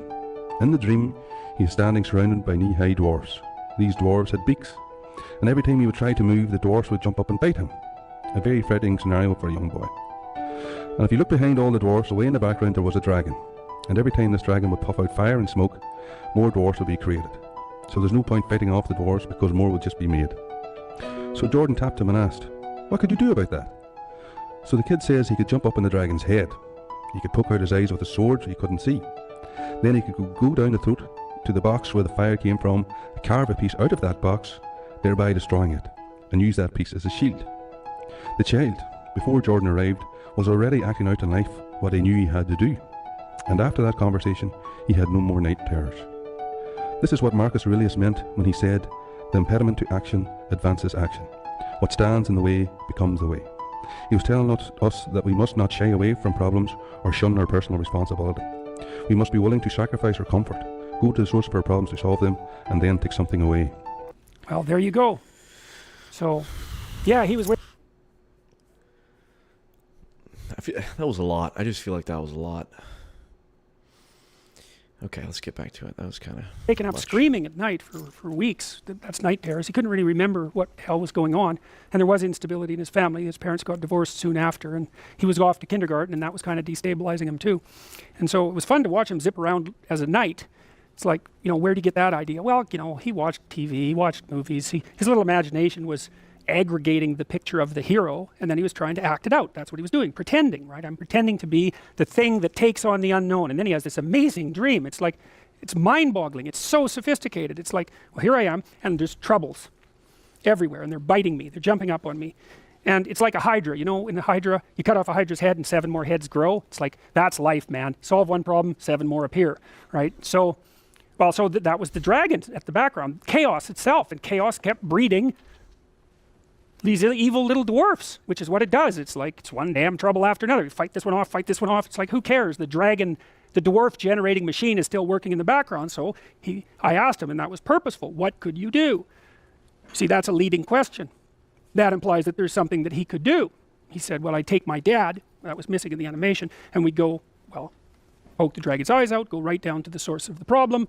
In the dream, he is standing surrounded by knee-high dwarfs. These dwarfs had beaks, and every time he would try to move, the dwarfs would jump up and bite him. A very frightening scenario for a young boy. And if you look behind all the dwarfs, away in the background there was a dragon. And every time this dragon would puff out fire and smoke, more dwarfs would be created. So there's no point fighting off the dwarfs because more will just be made. So Jordan tapped him and asked, "What could you do about that?" So the kid says he could jump up in the dragon's head. He could poke out his eyes with a sword so he couldn't see. Then he could go down the throat to the box where the fire came from, carve a piece out of that box, thereby destroying it, and use that piece as a shield. The child, before Jordan arrived, was already acting out in life what he knew he had to do. And after that conversation, he had no more night terrors. This is what Marcus Aurelius meant when he said, "The impediment to action advances action. What stands in the way becomes the way." He was telling us that we must not shy away from problems or shun our personal responsibility. We must be willing to sacrifice our comfort, go to the source of our problems to solve them, and then take something away. Well, there you go. So, yeah, he was... That was a lot. I just feel like that was a lot. Okay, let's get back to it. That was kind of waking up screaming at night for weeks. That's night terrors. He couldn't really remember what the hell was going on. And there was instability in his family. His parents got divorced soon after, and he was off to kindergarten, and that was kind of destabilizing him too. And so it was fun to watch him zip around as a knight. It's like, you know, where'd he get that idea? Well, you know, he watched TV, he watched movies. His little imagination was aggregating the picture of the hero, and then he was trying to act it out. That's what he was doing, pretending, right? I'm pretending to be the thing that takes on the unknown. And then he has this amazing dream. It's like, it's mind-boggling. It's so sophisticated. It's like, well, here I am, and there's troubles everywhere, and they're biting me. They're jumping up on me. And it's like a hydra, you know, in a hydra, you cut off a hydra's head and 7 more heads grow. It's like, that's life, man. Solve one problem, 7 more appear, right? So, well, so that was the dragon at the background, chaos itself, and chaos kept breeding these evil little dwarfs, which is what it does. It's like, it's one damn trouble after another. You fight this one off, fight this one off. It's like, who cares? The dragon, the dwarf generating machine is still working in the background. So I asked him, and that was purposeful. What could you do? See, that's a leading question. That implies that there's something that he could do. He said, well, I'd take my dad, that was missing in the animation, and we'd go, well, poke the dragon's eyes out, go right down to the source of the problem,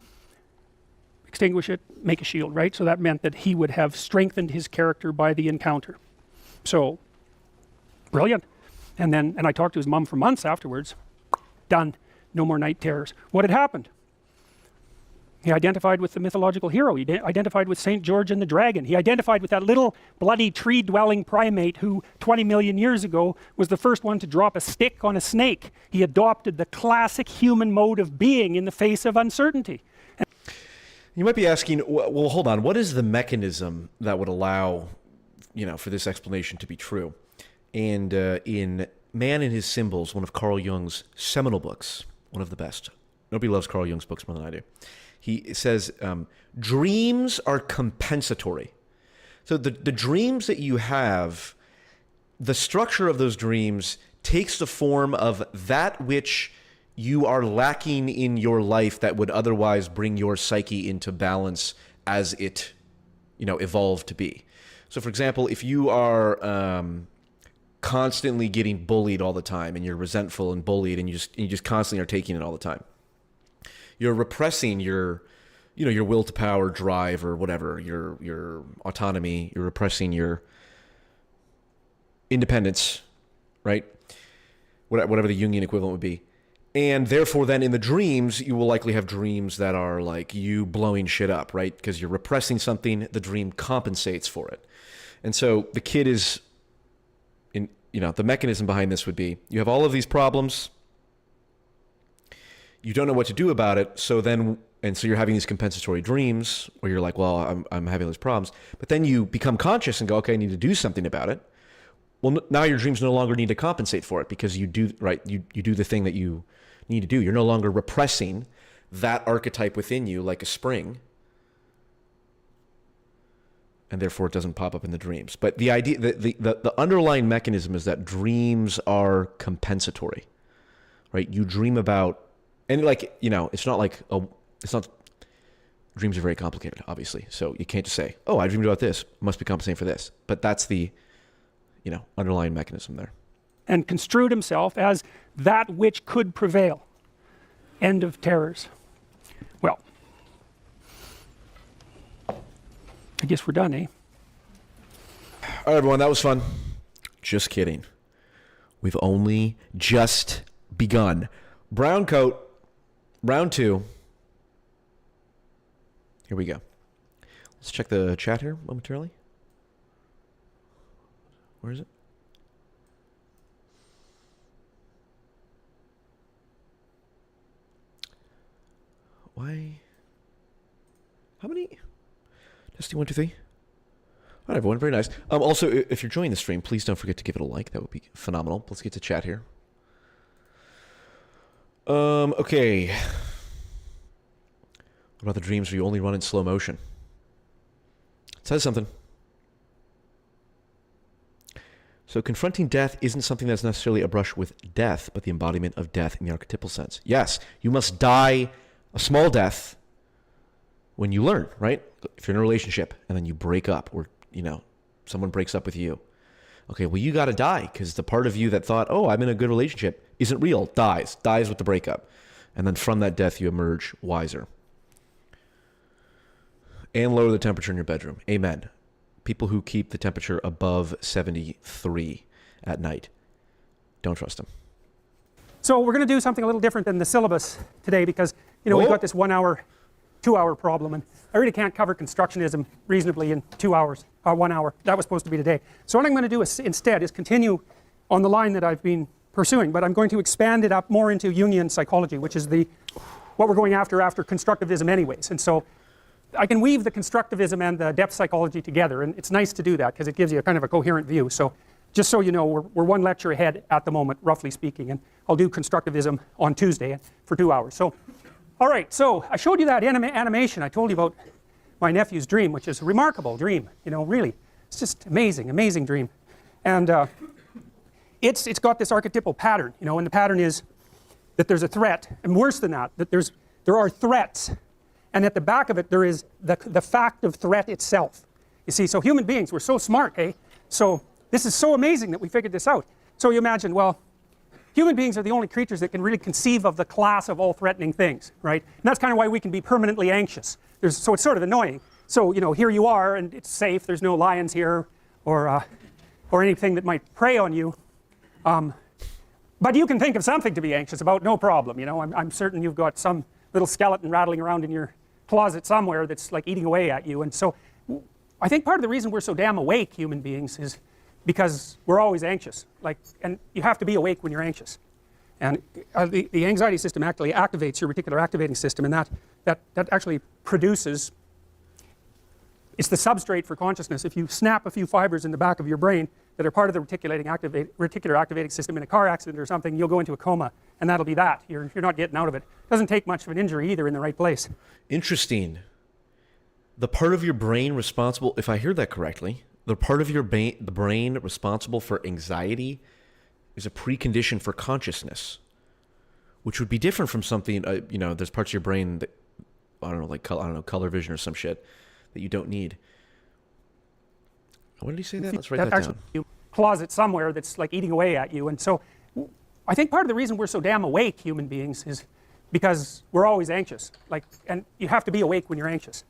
extinguish it, make a shield, right? So that meant that he would have strengthened his character by the encounter. So, brilliant. And I talked to his mom for months afterwards. Done. No more night terrors. What had happened? He identified with the mythological hero. He identified with St. George and the Dragon. He identified with that little bloody tree-dwelling primate who 20 million years ago was the first one to drop a stick on a snake. He adopted the classic human mode of being in the face of uncertainty. You might be asking, well, hold on. What is the mechanism that would allow, you know, for this explanation to be true? And in Man and His Symbols, one of Carl Jung's seminal books, one of the best. Nobody loves Carl Jung's books more than I do. He says, dreams are compensatory. So the dreams that you have, the structure of those dreams takes the form of that which you are lacking in your life that would otherwise bring your psyche into balance as it, you know, evolved to be. So, for example, if you are constantly getting bullied all the time, and you're resentful and bullied, and you just constantly are taking it all the time, you're repressing your, you know, your will to power, drive, or whatever, your autonomy. You're repressing your independence, right? Whatever the Jungian equivalent would be. And therefore, then in the dreams, you will likely have dreams that are like you blowing shit up, right? Because you're repressing something, the dream compensates for it. And so the kid is, the mechanism behind this would be you have all of these problems, you don't know what to do about it, so you're having these compensatory dreams where you're like, well, I'm having these problems. But then you become conscious and go, okay, I need to do something about it. Well, now your dreams no longer need to compensate for it because you do the thing that you need to do. You're no longer repressing that archetype within you like a spring, and therefore it doesn't pop up in the dreams. But the idea, the underlying mechanism is that dreams are compensatory, right? You dream about, and it's not. Dreams are very complicated, obviously. So you can't just say, "Oh, I dreamed about this. Must be compensating for this." But that's the, underlying mechanism there. And construed himself as that which could prevail. End of terrors. Well, I guess we're done, eh? All right, everyone, that was fun. Just kidding. We've only just begun. Brown coat, round 2. Here we go. Let's check the chat here momentarily. Where is it? Why? How many? Testing 1, 2, 3. All right, everyone. Very nice. Also, if you're enjoying the stream, please don't forget to give it a like. That would be phenomenal. Let's get to chat here. Okay. What about the dreams where you only run in slow motion? It says something. So confronting death isn't something that's necessarily a brush with death, but the embodiment of death in the archetypal sense. Yes, you must die a small death when you learn, right? If you're in a relationship and then you break up, or, someone breaks up with you. Okay, well, you got to die because the part of you that thought, oh, I'm in a good relationship isn't real, dies with the breakup. And then from that death, you emerge wiser. And lower the temperature in your bedroom. Amen. People who keep the temperature above 73 at night, don't trust them. So we're going to do something a little different than the syllabus today because, we've got this 1 hour, 2 hour problem, and I really can't cover constructionism reasonably in 2 hours, 1 hour. That was supposed to be today. So what I'm going to do instead is continue on the line that I've been pursuing, but I'm going to expand it up more into Jungian psychology, which is what we're going after constructivism anyways. And so I can weave the constructivism and the depth psychology together, and it's nice to do that because it gives you a kind of a coherent view. So just so you know, we're 1 lecture ahead at the moment, roughly speaking, and I'll do constructivism on Tuesday for 2 hours. So, all right, so I showed you that animation. I told you about my nephew's dream, which is a remarkable dream, really. It's just amazing, amazing dream. And it's got this archetypal pattern, and the pattern is that there's a threat, and worse than that, that there are threats. And at the back of it, there is the fact of threat itself. You see, so human beings, we're so smart, eh? So this is so amazing that we figured this out. So you imagine, well, human beings are the only creatures that can really conceive of the class of all threatening things, right? And that's kind of why we can be permanently anxious. So it's sort of annoying. So, here you are, and it's safe. There's no lions here or anything that might prey on you. But you can think of something to be anxious about, no problem. I'm certain you've got some little skeleton rattling around in your closet somewhere that's like eating away at you. And so I think part of the reason we're so damn awake, human beings, is because we're always anxious. And you have to be awake when you're anxious. And the anxiety system actually activates your reticular activating system, and that actually produces, it's the substrate for consciousness. If you snap a few fibers in the back of your brain that are part of the reticular activating system in a car accident or something, you'll go into a coma, and that'll be that. You're not getting out of it. It doesn't take much of an injury either in the right place. Interesting. The part of your brain responsible, if I heard that correctly, the part of your the brain responsible for anxiety is a precondition for consciousness, which would be different from something, there's parts of your brain that, color vision or some shit that you don't need. What did he say that? Let's write that down. You closet somewhere that's like eating away at you. And so I think part of the reason we're so damn awake, human beings, is because we're always anxious. And you have to be awake when you're anxious.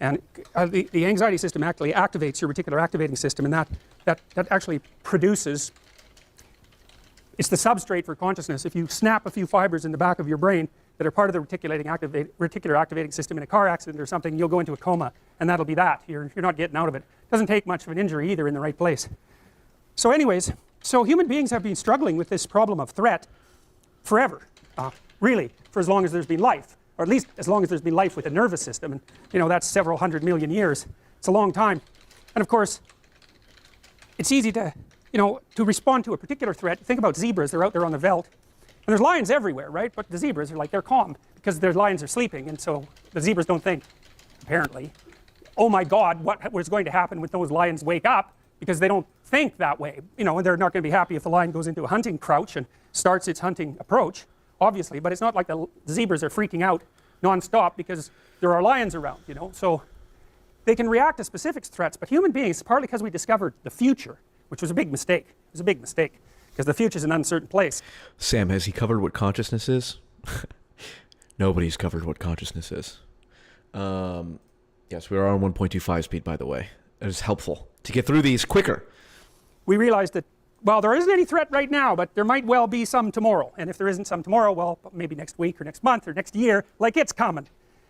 And the anxiety system actually activates your reticular activating system, and that actually produces, it's the substrate for consciousness. If you snap a few fibers in the back of your brain that are part of the reticular activating system in a car accident or something, you'll go into a coma, and that'll be that. You're not getting out of it. Doesn't take much of an injury either in the right place. So anyways, so human beings have been struggling with this problem of threat forever, really, for as long as there's been life, or at least as long as there's been life with a nervous system, and you know, that's several 100 million years. It's a long time. And of course, it's easy to, you know, to respond to a particular threat. Think about zebras. They're out there on the veldt, and there's lions everywhere, right? But the zebras are like, they're calm because their lions are sleeping, and so the zebras don't think, apparently, oh my God, what was going to happen when those lions wake up, because they don't think that way, you know, and they're not going to be happy if the lion goes into a hunting crouch and starts its hunting approach, obviously, but it's not like the zebras are freaking out non-stop because there are lions around, you know. So they can react to specific threats, but human beings, partly because we discovered the future, which was a big mistake. It was a big mistake because the future is an uncertain place. Sam, has he covered what consciousness is? Nobody's covered what consciousness is. Yes, we are on 1.25 speed, by the way. It is helpful to get through these quicker. We realized that, well, there isn't any threat right now, but there might well be some tomorrow. And if there isn't some tomorrow, well, maybe next week or next month or next year, like it's coming.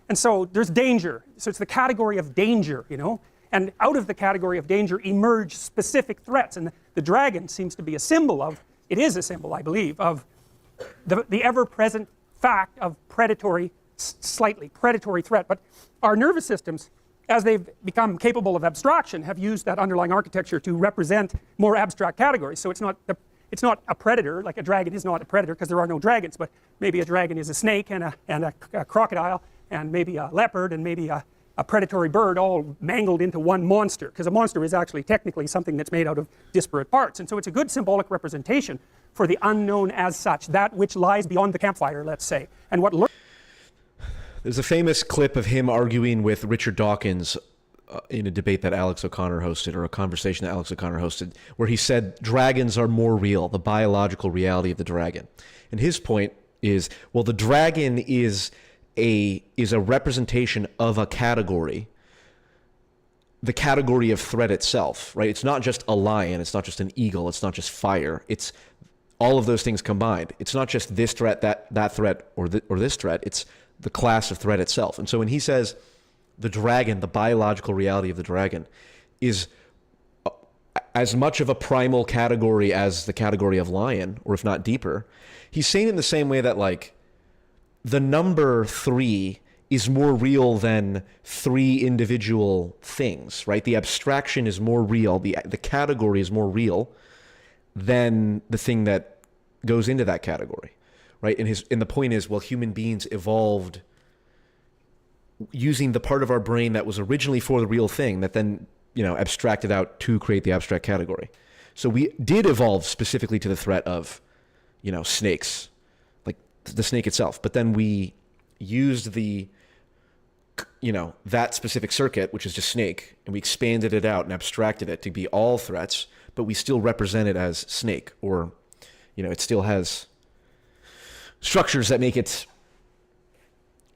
And so there's danger. So it's the category of danger, you know. And out of the category of danger emerge specific threats. And the dragon seems to be a symbol of, it is a symbol, I believe, of the ever-present fact of predatory, slightly predatory threat. But our nervous systems, as they've become capable of abstraction, have used that underlying architecture to represent more abstract categories. So it's not a predator, like a dragon is not a predator because there are no dragons, but maybe a dragon is a snake and a crocodile and maybe a leopard and maybe a predatory bird all mangled into one monster, because a monster is actually technically something that's made out of disparate parts. And so it's a good symbolic representation for the unknown as such, that which lies beyond the campfire, let's say. And what There's a famous clip of him arguing with Richard Dawkins in a debate that Alex O'Connor hosted, or a conversation that Alex O'Connor hosted, where he said dragons are more real, the biological reality of the dragon. And his point is, well, the dragon is a representation of a category, the category of threat itself, right? It's not just a lion, it's not just an eagle, it's not just fire, it's all of those things combined. It's not just this threat, that threat, or this threat, it's the class of threat itself. And so when he says the dragon, the biological reality of the dragon, is as much of a primal category as the category of lion, or if not deeper, he's saying in the same way that, like, the number 3 is more real than 3 individual things, right? The abstraction is more real, the category is more real than the thing that goes into that category. Right, and the point is, well, human beings evolved using the part of our brain that was originally for the real thing, that then, you know, abstracted out to create the abstract category. So we did evolve specifically to the threat of, you know, snakes, like the snake itself. But then we used the, you know, that specific circuit, which is just snake, and we expanded it out and abstracted it to be all threats, but we still represent it as snake, or, you know, it still has structures that make it,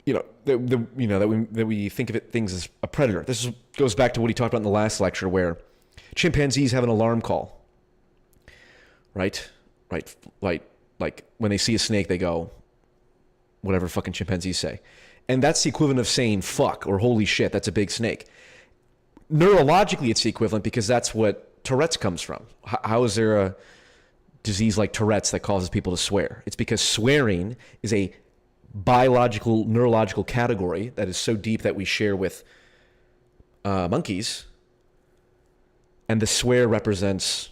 you know, that we think of things as a predator. This goes back to what he talked about in the last lecture, where chimpanzees have an alarm call, right? Like when they see a snake, they go, whatever fucking chimpanzees say, and that's the equivalent of saying fuck or holy shit. That's a big snake. Neurologically, it's the equivalent, because that's what Tourette's comes from. How is there a disease like Tourette's that causes people to swear? It's because swearing is a biological, neurological category that is so deep that we share with monkeys, and the swear represents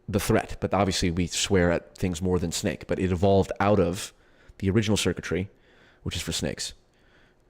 the threat. But obviously we swear at things more than snake, but it evolved out of the original circuitry, which is for snakes.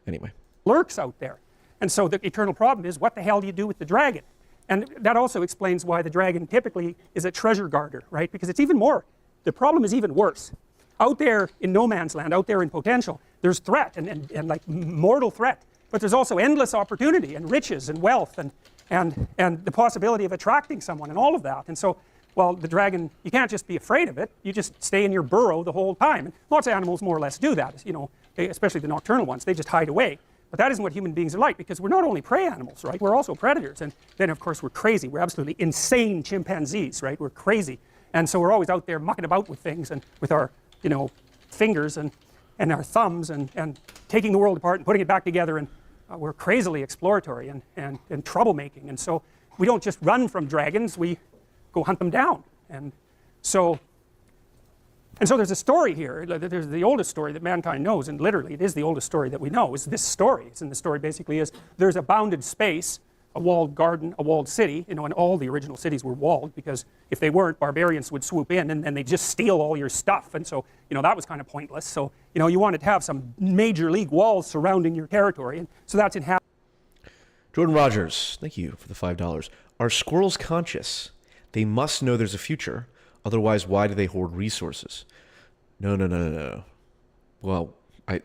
Anyway. Lurks out there. And so the eternal problem is, what the hell do you do with the dragon? And that also explains why the dragon typically is a treasure guarder, right? Because it's even more, the problem is even worse. Out there in no man's land, out there in potential, there's threat and like mortal threat, but there's also endless opportunity and riches and wealth and the possibility of attracting someone and all of that. And so, well, the dragon, you can't just be afraid of it, you just stay in your burrow the whole time. And lots of animals more or less do that, you know, especially the nocturnal ones, they just hide away. But that isn't what human beings are like, because we're not only prey animals, right? We're also predators. And then, of course, we're crazy. We're absolutely insane chimpanzees, right? We're crazy. And so we're always out there mucking about with things and with our, you know, fingers and our thumbs and taking the world apart and putting it back together, and we're crazily exploratory and troublemaking. And so we don't just run from dragons, we go hunt them down. And so there's a story here. There's the oldest story that mankind knows, and literally it is the oldest story that we know, is this story. And the story basically is there's a bounded space, a walled garden, a walled city, you know, and all the original cities were walled, because if they weren't, barbarians would swoop in and they'd just steal all your stuff. And so, you know, that was kind of pointless. So, you know, you wanted to have some major league walls surrounding your territory, and so that's inhabited. Jordan Rogers, thank you for the $5. Are squirrels conscious? They must know there's a future. Otherwise, why do they hoard resources? No. Well, I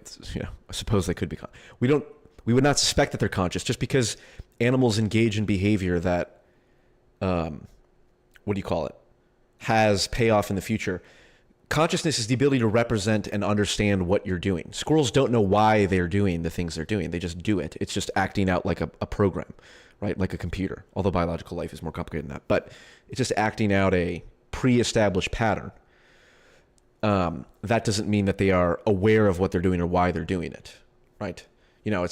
suppose they could be. We would not suspect that they're conscious just because animals engage in behavior that, has payoff in the future. Consciousness is the ability to represent and understand what you're doing. Squirrels don't know why they're doing the things they're doing. They just do it. It's just acting out like a program, right? Like a computer, although biological life is more complicated than that. But it's just acting out a pre-established pattern. That doesn't mean that they are aware of what they're doing or why they're doing it, right? You know,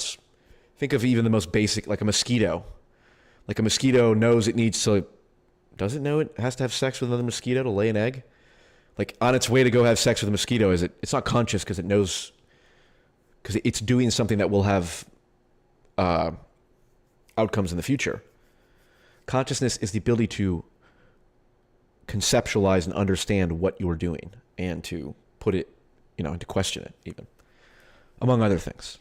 think of even the most basic, like a mosquito. Like a mosquito knows it needs to, does it know it has to have sex with another mosquito to lay an egg? Like on its way to go have sex with a mosquito, it's not conscious because it knows, because it's doing something that will have outcomes in the future. Consciousness is the ability to conceptualize and understand what you're doing and to put it, you know, and to question it even, among other things.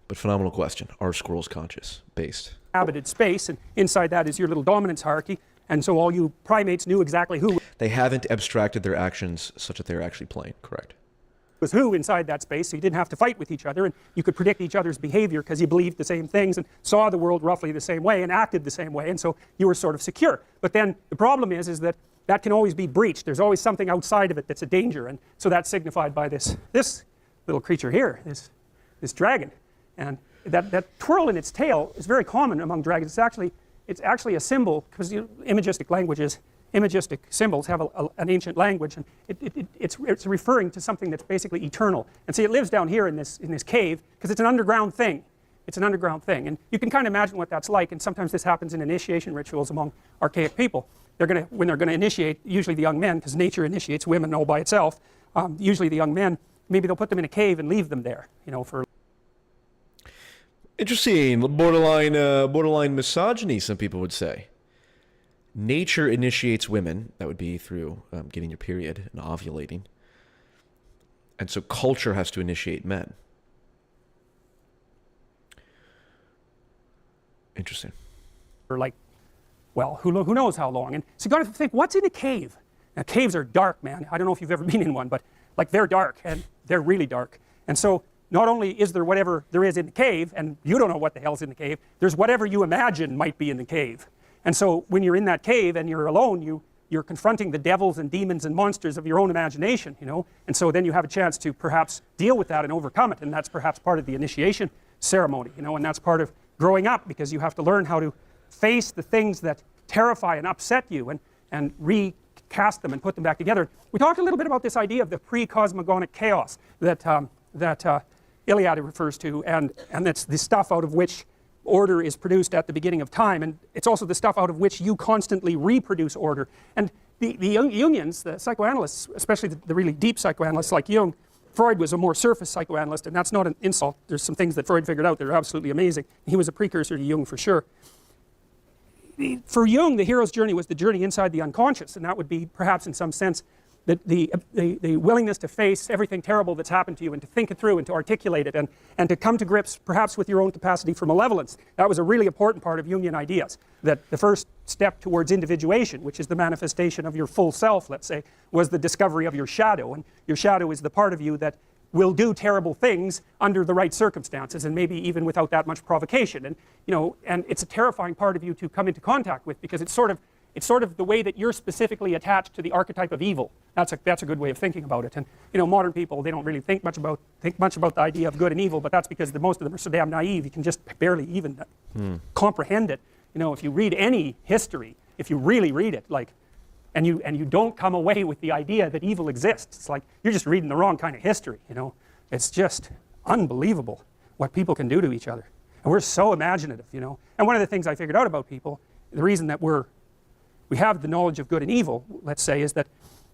But phenomenal question. Are squirrels conscious? Based. Inhabited space, and inside that is your little dominance hierarchy, and so all you primates knew exactly who They haven't abstracted their actions such that they're actually playing. Correct. was who inside that space, so you didn't have to fight with each other, and you could predict each other's behavior because you believed the same things and saw the world roughly the same way and acted the same way, and so you were sort of secure. But then the problem is that can always be breached. There's always something outside of it that's a danger, and so that's signified by this little creature here, this dragon. And that twirl in its tail is very common among dragons. It's actually a symbol, because imagistic symbols have an ancient language, and it's referring to something that's basically eternal. And see, it lives down here in this cave because it's an underground thing. It's an underground thing, and you can kind of imagine what that's like. And sometimes this happens in initiation rituals among archaic people. When they're going to initiate, usually the young men, because nature initiates women all by itself. Usually the young men, maybe they'll put them in a cave and leave them there, you know, for. Interesting. Borderline misogyny, some people would say. Nature initiates women. That would be through getting your period and ovulating. And so culture has to initiate men. Interesting. Or like, well, who knows how long. And so you got to think, what's in a cave? Now, caves are dark, man. I don't know if you've ever been in one, but like they're dark, and they're really dark. And so not only is there whatever there is in the cave, and you don't know what the hell's in the cave, there's whatever you imagine might be in the cave. And so when you're in that cave and you're alone, you're confronting the devils and demons and monsters of your own imagination, you know. And so then you have a chance to perhaps deal with that and overcome it, and that's perhaps part of the initiation ceremony, you know, and that's part of growing up, because you have to learn how to face the things that terrify and upset you and recast them and put them back together. We talked a little bit about this idea of the pre-cosmogonic chaos that Iliad refers to, and that's the stuff out of which order is produced at the beginning of time, and it's also the stuff out of which you constantly reproduce order. And the Jungians, the psychoanalysts, especially the really deep psychoanalysts like Jung, Freud was a more surface psychoanalyst, and that's not an insult. There's some things that Freud figured out that are absolutely amazing. He was a precursor to Jung for sure. For Jung, the hero's journey was the journey inside the unconscious, and that would be perhaps in some sense that the willingness to face everything terrible that's happened to you and to think it through and to articulate it and to come to grips perhaps with your own capacity for malevolence. That was a really important part of Jungian ideas, that the first step towards individuation, which is the manifestation of your full self, let's say, was the discovery of your shadow. And your shadow is the part of you that will do terrible things under the right circumstances, and maybe even without that much provocation. And you know, and it's a terrifying part of you to come into contact with, because it's sort of the way that you're specifically attached to the archetype of evil. That's a good way of thinking about it. And you know, modern people, they don't really think much about the idea of good and evil, but that's because most of them are so damn naive you can just barely even comprehend it. You know, if you read any history, if you really read it, like and you don't come away with the idea that evil exists. It's like you're just reading the wrong kind of history, you know. It's just unbelievable what people can do to each other. And we're so imaginative, you know. And one of the things I figured out about people, the reason that we have the knowledge of good and evil, let's say, is that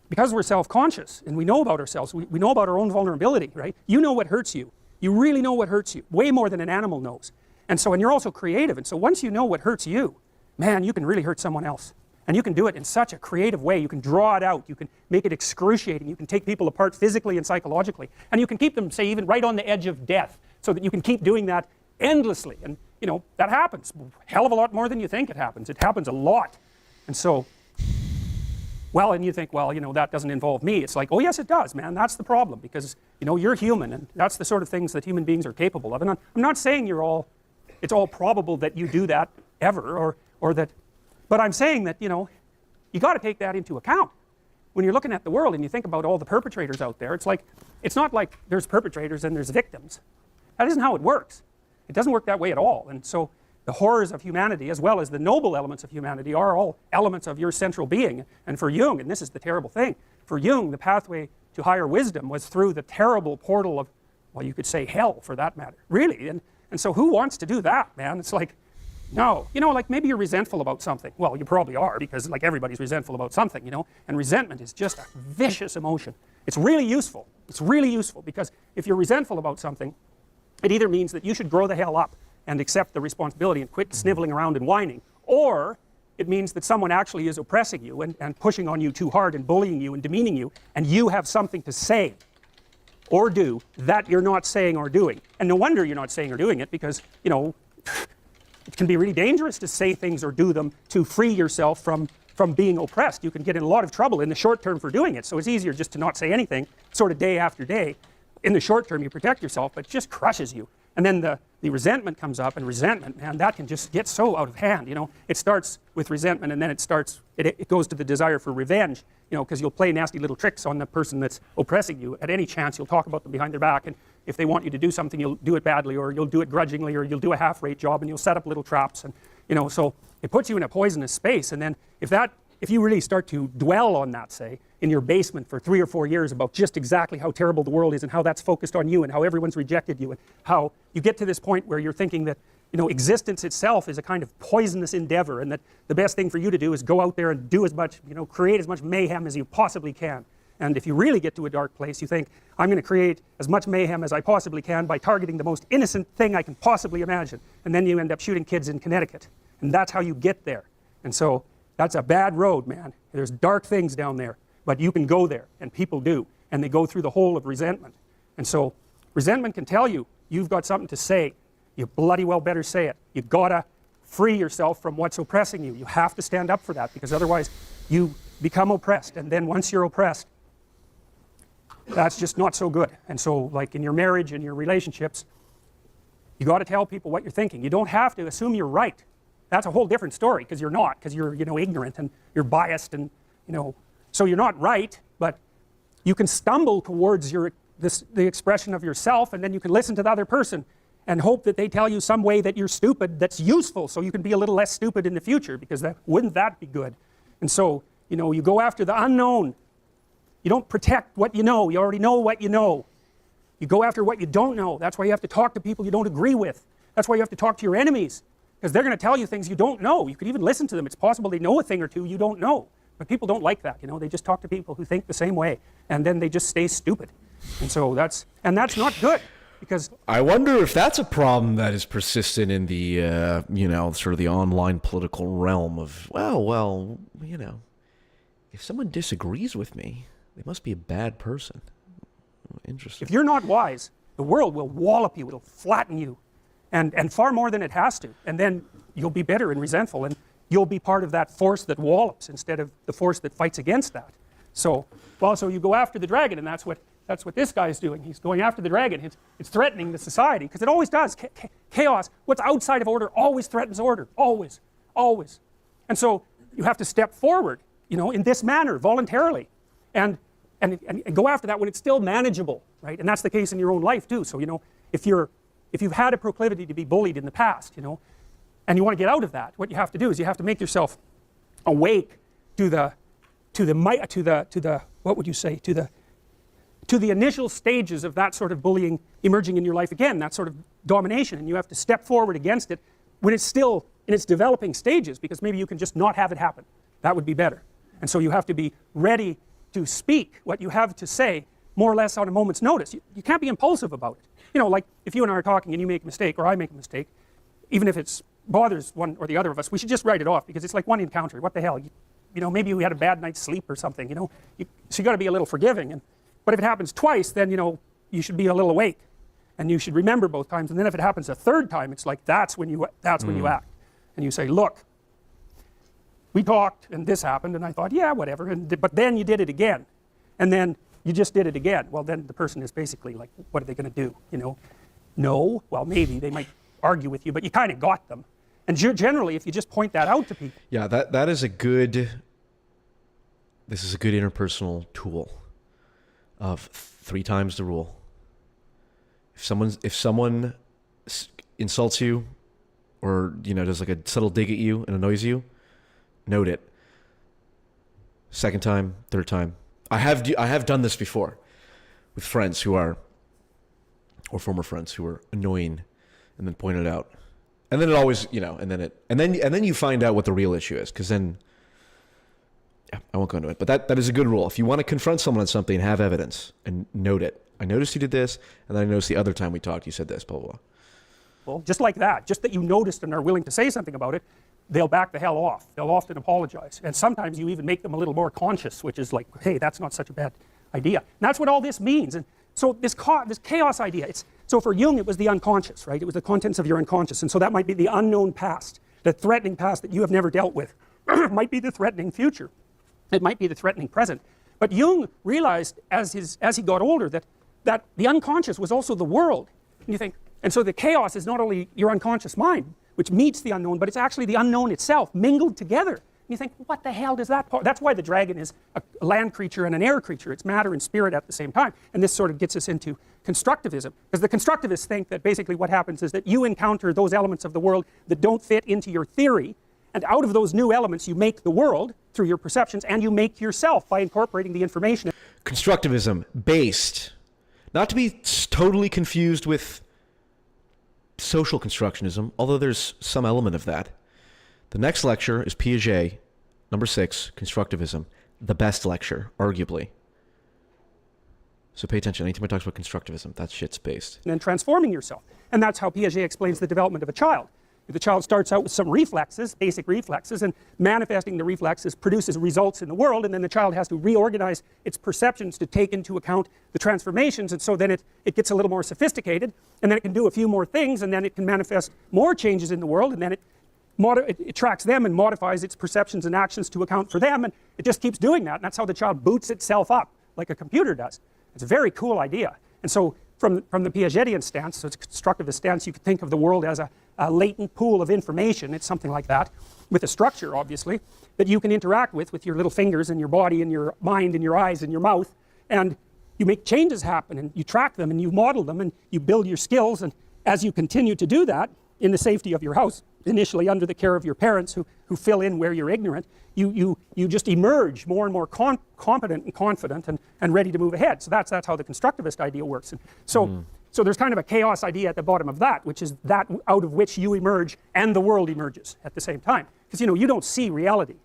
because we're self-conscious and we know about ourselves, we know about our own vulnerability, right? You know what hurts you. You really know what hurts you, way more than an animal knows. And so, and you're also creative, and so once you know what hurts you, man, you can really hurt someone else. And you can do it in such a creative way. You can draw it out, you can make it excruciating, you can take people apart physically and psychologically, and you can keep them, say, even right on the edge of death, so that you can keep doing that endlessly. And you know, that happens a hell of a lot more than you think it happens. It happens a lot. And so, well, and you think, well, you know, that doesn't involve me. It's like, oh yes it does, man. That's the problem, because you know, you're human, and that's the sort of things that human beings are capable of. And I'm not saying it's all probable that you do that ever, or that, but I'm saying that, you know, you got to take that into account when you're looking at the world and you think about all the perpetrators out there. It's like, it's not like there's perpetrators and there's victims. That isn't how it works. It doesn't work that way at all. And so the horrors of humanity, as well as the noble elements of humanity, are all elements of your central being. And for Jung, and this is the terrible thing, for Jung, the pathway to higher wisdom was through the terrible portal of, well, you could say hell, for that matter. Really. And so who wants to do that, man? It's like, no. You know, like maybe you're resentful about something. Well, you probably are, because like everybody's resentful about something, you know. And resentment is just a vicious emotion. It's really useful. It's really useful, because if you're resentful about something, it either means that you should grow the hell up and accept the responsibility and quit sniveling around and whining, or it means that someone actually is oppressing you and pushing on you too hard and bullying you and demeaning you, and you have something to say or do that you're not saying or doing. And no wonder you're not saying or doing it, because, you know, it can be really dangerous to say things or do them to free yourself from being oppressed. You can get in a lot of trouble in the short term for doing it. So it's easier just to not say anything, sort of day after day. In the short term you protect yourself, but it just crushes you. And then the resentment comes up, and resentment, man, that can just get so out of hand, you know. It starts with resentment, and then it goes to the desire for revenge, you know, because you'll play nasty little tricks on the person that's oppressing you. At any chance you'll talk about them behind their back, and if they want you to do something, you'll do it badly, or you'll do it grudgingly, or you'll do a half-rate job, and you'll set up little traps, and you know, so it puts you in a poisonous space. And then if you really start to dwell on that, say, in your basement for 3 or 4 years about just exactly how terrible the world is, and how that's focused on you, and how everyone's rejected you, and how you get to this point where you're thinking that, you know, existence itself is a kind of poisonous endeavor, and that the best thing for you to do is go out there and do as much, you know, create as much mayhem as you possibly can. And if you really get to a dark place, you think, I'm going to create as much mayhem as I possibly can by targeting the most innocent thing I can possibly imagine. And then you end up shooting kids in Connecticut. And that's how you get there. And so that's a bad road, man. There's dark things down there, but you can go there, and people do. And they go through the hole of resentment. And so resentment can tell you, you've got something to say. You bloody well better say it. You've got to free yourself from what's oppressing you. You have to stand up for that, because otherwise you become oppressed. And then once you're oppressed, that's just not so good. And so, like in your marriage and your relationships, you got to tell people what you're thinking. You don't have to assume you're right. That's a whole different story, because you're not, because you're, you know, ignorant and you're biased, and you know, so you're not right, but you can stumble towards the expression of yourself, and then you can listen to the other person and hope that they tell you some way that you're stupid that's useful, so you can be a little less stupid in the future, because wouldn't that be good? And so, you know, you go after the unknown. You don't protect what you know. You already know what you know. You go after what you don't know. That's why you have to talk to people you don't agree with. That's why you have to talk to your enemies, because they're going to tell you things you don't know. You could even listen to them. It's possible they know a thing or two you don't know. But people don't like that, you know. They just talk to people who think the same way, and then they just stay stupid. And so that's not good, because I wonder if that's a problem that is persistent in the you know, sort of the online political realm of, well, you know, if someone disagrees with me, they must be a bad person. Interesting. If you're not wise, the world will wallop you. It'll flatten you, and far more than it has to. And then you'll be bitter and resentful, and you'll be part of that force that wallops instead of the force that fights against that. So, well, so you go after the dragon, and that's what this guy's doing. He's going after the dragon. It's threatening the society, because it always does. Chaos, what's outside of order, always threatens order. Always, always. And so you have to step forward, you know, in this manner, voluntarily, and go after that when it's still manageable, right? And that's the case in your own life too. So, you know, if you've had a proclivity to be bullied in the past, you know, and you want to get out of that, what you have to do is you have to make yourself awake to the to the what would you say, to the initial stages of that sort of bullying emerging in your life again, that sort of domination, and you have to step forward against it when it's still in its developing stages, because maybe you can just not have it happen. That would be better. And so you have to be ready to speak what you have to say more or less on a moment's notice. You can't be impulsive about it. You know, like if you and I are talking and you make a mistake or I make a mistake, even if it bothers one or the other of us, we should just write it off, because it's like one encounter. What the hell? You know, maybe we had a bad night's sleep or something, you know. So you got to be a little forgiving. But if it happens twice, then, you know, you should be a little awake. And you should remember both times. And then if it happens a third time, it's like that's when you act. And you say, look, we talked and this happened, and I thought, yeah, whatever. But then you did it again. And then you just did it again. Well, then the person is basically like, what are they going to do? You know, no, well, maybe they might argue with you, but you kind of got them. And generally, if you just point that out to people. Yeah, that is a good, this is a good interpersonal tool of 3 times the rule. If someone insults you, or, you know, does like a subtle dig at you and annoys you, note it. 2nd time, 3rd time. I have done this before with friends who are, or former friends who are annoying, and then point it out. And then it always, you know, and then you find out what the real issue is, because then, yeah, I won't go into it. But that is a good rule. If you want to confront someone on something, have evidence and note it. I noticed you did this, and then I noticed the other time we talked, you said this, blah, blah, blah. Well, just like that, just that you noticed and are willing to say something about it, they'll back the hell off. They'll often apologize. And sometimes you even make them a little more conscious, which is like, hey, that's not such a bad idea. And that's what all this means. And so this chaos idea, so for Jung, it was the unconscious, right? It was the contents of your unconscious. And so that might be the unknown past, the threatening past that you have never dealt with. It might be the threatening future. It might be the threatening present. But Jung realized as he got older that the unconscious was also the world. And you think, and so the chaos is not only your unconscious mind, which meets the unknown, but it's actually the unknown itself, mingled together. And you think, what the hell does that part? That's why the dragon is a land creature and an air creature. It's matter and spirit at the same time. And this sort of gets us into constructivism. Because the constructivists think that basically what happens is that you encounter those elements of the world that don't fit into your theory, and out of those new elements you make the world through your perceptions, and you make yourself by incorporating the information. Constructivism, based, not to be totally confused with social constructionism, although there's some element of that. The next lecture is Piaget, number 6, Constructivism, the best lecture, arguably. So pay attention. Anytime I talk about constructivism, that shit's based. And then transforming yourself. And that's how Piaget explains the development of a child. The child starts out with some reflexes, basic reflexes, and manifesting the reflexes produces results in the world, and then the child has to reorganize its perceptions to take into account the transformations, and so then it gets a little more sophisticated, and then it can do a few more things, and then it can manifest more changes in the world, and then it tracks them and modifies its perceptions and actions to account for them, and it just keeps doing that, and that's how the child boots itself up, like a computer does. It's a very cool idea. And so from the Piagetian stance, so it's a constructivist stance, you could think of the world as a latent pool of information. It's something like that, with a structure, obviously, that you can interact with your little fingers and your body and your mind and your eyes and your mouth, and you make changes happen, and you track them, and you model them, and you build your skills, and as you continue to do that, in the safety of your house, initially under the care of your parents who fill in where you're ignorant, you just emerge more and more competent and confident and ready to move ahead. So that's how the constructivist idea works. And so there's kind of a chaos idea at the bottom of that, which is that out of which you emerge and the world emerges at the same time. Because you don't see reality,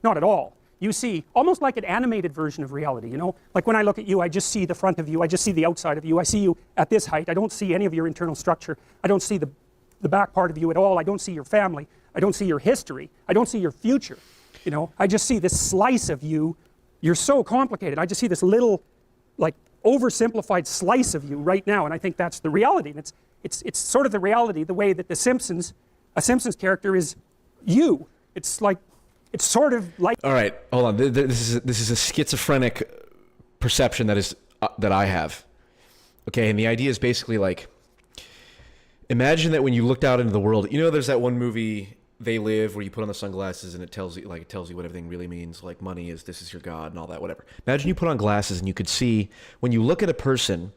not at all. You see almost like an animated version of reality, you know? Like when I look at you, I just see the front of you, I just see the outside of you, I see you at this height, I don't see any of your internal structure, I don't see the back part of you at all, I don't see your family, I don't see your history, I don't see your future, you know? I just see this slice of you. You're so complicated. I just see this little, like, oversimplified slice of you right now, and I think that's the reality. And it's sort of the reality, the way that a Simpsons character is you. It's like, it's sort of like. All right, hold on. This is a schizophrenic perception that I have. Okay, and the idea is basically like, imagine that when you looked out into the world, there's that one movie, They Live, where you put on the sunglasses and it tells you what everything really means, like money is, this is your God and all that, whatever. Imagine you put on glasses and you could see, when you look at a person,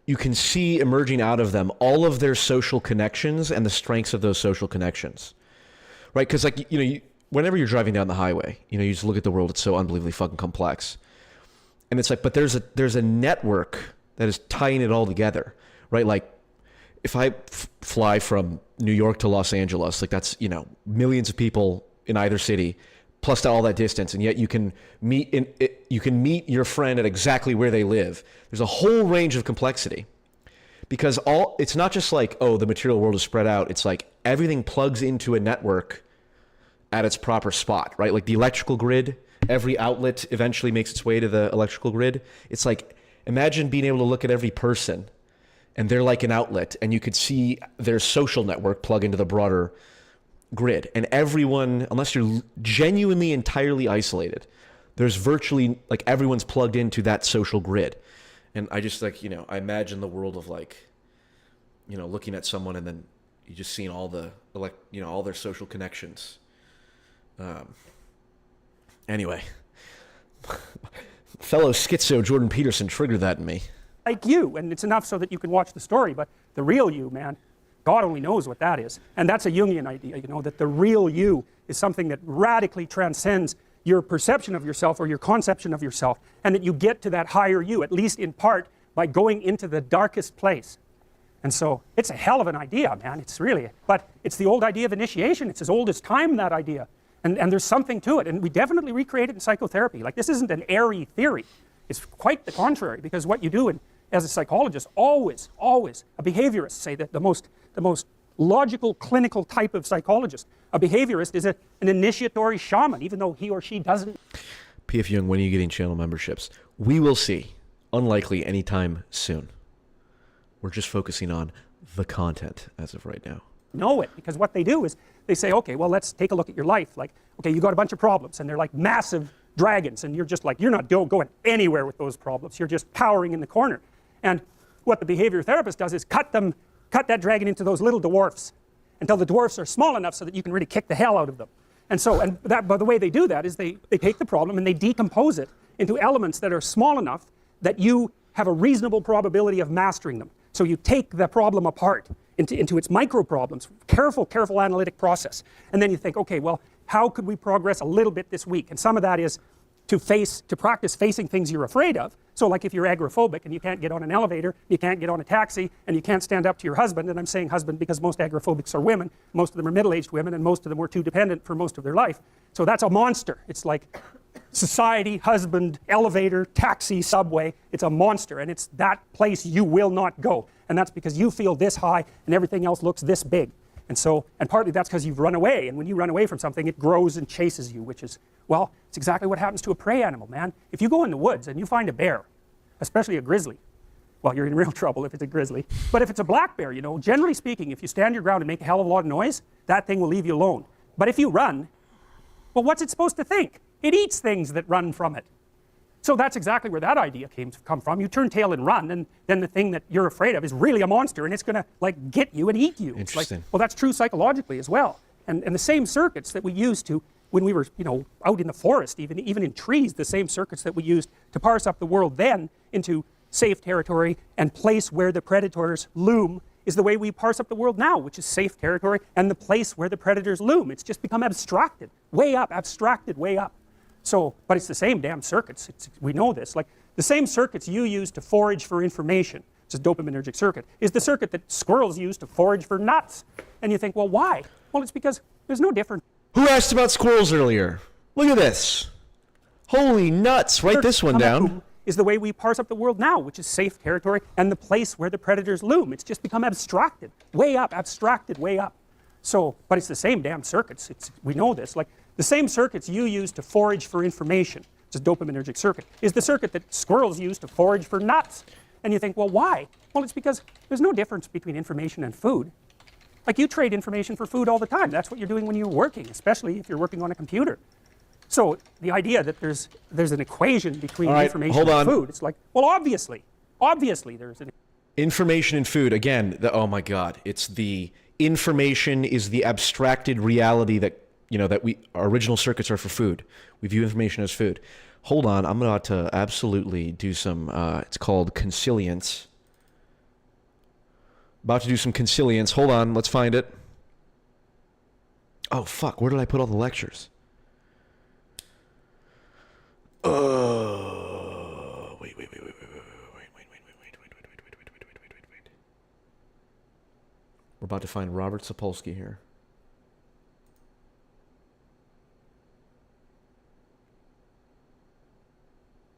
you can see emerging out of them all of their social connections and the strengths of those social connections, right? Because whenever you're driving down the highway, you know, you just look at the world, it's so unbelievably fucking complex. And it's like, but there's a network that is tying it all together, right? Like if I fly from New York to Los Angeles, like that's, you know, millions of people in either city, plus all that distance, and yet you can meet your friend at exactly where they live. There's a whole range of complexity. Because it's not just like, oh, the material world is spread out. It's like everything plugs into a network at its proper spot, right? Like the electrical grid, every outlet eventually makes its way to the electrical grid. It's like, imagine being able to look at every person and they're like an outlet, and you could see their social network plug into the broader grid. And everyone, unless you're genuinely entirely isolated, there's virtually, like, everyone's plugged into that social grid. And I just, like, you know, I imagine the world of, like, you know, looking at someone and then you just seeing all the, like, you know, all their social connections. Anyway, fellow schizo Jordan Peterson triggered that in me. Like you, and it's enough so that you can watch the story, but the real you, man, God only knows what that is. And that's a Jungian idea, you know, that the real you is something that radically transcends your perception of yourself or your conception of yourself, and that you get to that higher you, at least in part, by going into the darkest place. And so it's a hell of an idea, man. It's really, but it's the old idea of initiation. It's as old as time, that idea. And there's something to it, and we definitely recreate it in psychotherapy. Like, this isn't an airy theory. It's quite the contrary, because what you do as a psychologist, always, a behaviorist, say that the most logical, clinical type of psychologist, a behaviorist is an initiatory shaman, even though he or she doesn't. P.F. Jung, when are you getting channel memberships? We will see. Unlikely anytime soon. We're just focusing on the content as of right now. Know it, because what they do is they say, okay, well, let's take a look at your life. Like, okay, you got a bunch of problems, and they're like massive dragons, and you're just like, you're not going anywhere with those problems. You're just cowering in the corner. And what the behavior therapist does is cut that dragon into those little dwarfs until the dwarfs are small enough so that you can really kick the hell out of them. And so, and that, by the way they do that is they take the problem and they decompose it into elements that are small enough that you have a reasonable probability of mastering them. So you take the problem apart into its micro problems, careful analytic process. And then you think, okay, well, how could we progress a little bit this week? And some of that is to practice facing things you're afraid of. So like if you're agoraphobic and you can't get on an elevator, you can't get on a taxi, and you can't stand up to your husband, and I'm saying husband because most agoraphobics are women, most of them are middle-aged women, and most of them were too dependent for most of their life. So that's a monster. It's like society, husband, elevator, taxi, subway. It's a monster, and it's that place you will not go. And that's because you feel this high and everything else looks this big. And so, and partly that's because you've run away, and when you run away from something, it grows and chases you, which is, well, it's exactly what happens to a prey animal, man. If you go in the woods and you find a bear, especially a grizzly, well, you're in real trouble if it's a grizzly. But if it's a black bear, you know, generally speaking, if you stand your ground and make a hell of a lot of noise, that thing will leave you alone. But if you run, well, what's it supposed to think? It eats things that run from it. So that's exactly where that idea come from. You turn tail and run, and then the thing that you're afraid of is really a monster, and it's going to like get you and eat you. Interesting. It's like, well, that's true psychologically as well. And the same circuits that we used to, when we were, you know, out in the forest, even in trees, the same circuits that we used to parse up the world then into safe territory and place where the predators loom is the way we parse up the world now, which is safe territory and the place where the predators loom. It's just become abstracted, way up, abstracted, way up. So, but it's the same damn circuits. We know this. Like, the same circuits you use to forage for information, it's a dopaminergic circuit, is the circuit that squirrels use to forage for nuts. And you think, well, why? Well, it's because there's no difference. Who asked about squirrels earlier? Look at this. Holy nuts. Write this one down. Is the way we parse up the world now, which is safe territory and the place where the predators loom. It's just become abstracted, way up, abstracted, way up. So, but it's the same damn circuits. We know this. Like, the same circuits you use to forage for information, it's a dopaminergic circuit, is the circuit that squirrels use to forage for nuts. And you think, well, why? Well, it's because there's no difference between information and food. Like, you trade information for food all the time. That's what you're doing when you're working, especially if you're working on a computer. So the idea that there's an equation between information and food, it's like, well, obviously there's an information and food. Again, oh my God, it's the information is the abstracted reality that, you know, that our original circuits are for food. We view information as food. Hold on, I'm about to absolutely do some, it's called consilience. About to do some consilience. Hold on, let's find it. Oh fuck, where did I put all the lectures? Wait. We're about to find Robert Sapolsky here.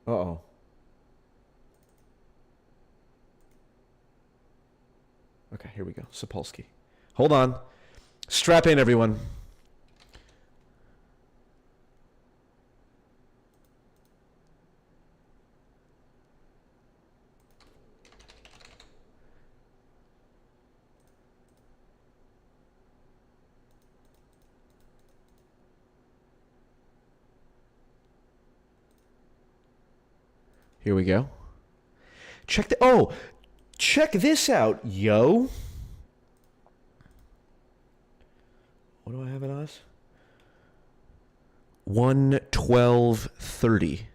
Uh-oh. Okay, here we go. Sapolsky. Hold on. Strap in, everyone. Here we go. Check this out, yo. What do I have it as? 1:12:30.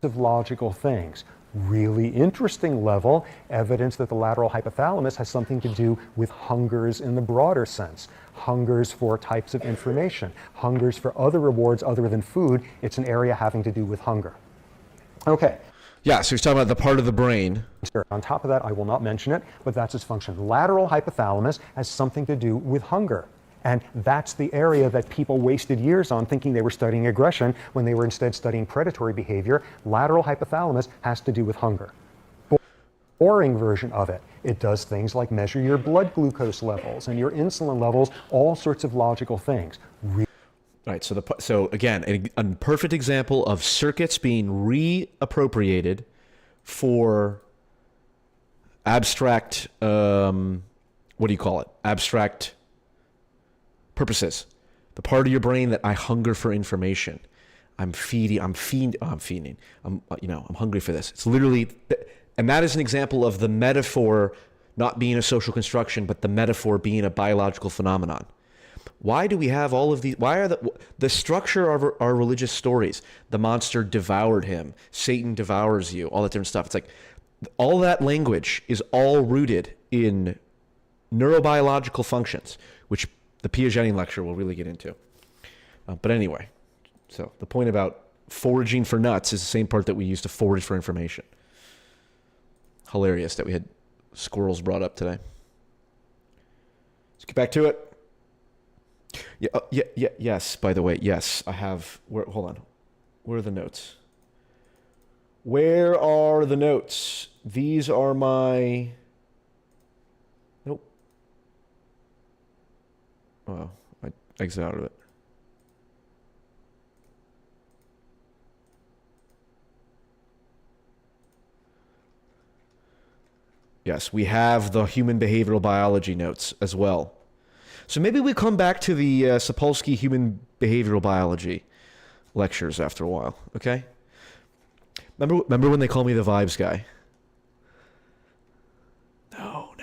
Of logical things. Really interesting level, evidence that the lateral hypothalamus has something to do with hungers in the broader sense. Hungers for types of information, hungers for other rewards other than food. It's an area having to do with hunger. Okay. Yeah, so he's talking about the part of the brain. On top of that, I will not mention it, but that's its function. Lateral hypothalamus has something to do with hunger. And that's the area that people wasted years on thinking they were studying aggression when they were instead studying predatory behavior. Lateral hypothalamus has to do with hunger. Boring version of it. It does things like measure your blood glucose levels and your insulin levels, all sorts of logical things. Right, so again, a perfect example of circuits being reappropriated for abstract, what do you call it? Abstract purposes. The part of your brain that I hunger for information. I'm hungry for this. It's literally, and that is an example of the metaphor not being a social construction, but the metaphor being a biological phenomenon. Why do we have all of these? Why are the structure of our religious stories? The monster devoured him. Satan devours you. All that different stuff. It's like all that language is all rooted in neurobiological functions, which the Piagetian lecture will really get into. But anyway, so the point about foraging for nuts is the same part that we use to forage for information. Hilarious that we had squirrels brought up today. Let's get back to it. Yes, by the way, yes, I have, hold on. Where are the notes? Where are the notes? These are my, nope. Oh, I exit out of it. Yes, we have the human behavioral biology notes as well. So maybe we come back to the Sapolsky human behavioral biology lectures after a while, okay? Remember when they call me the vibes guy? No.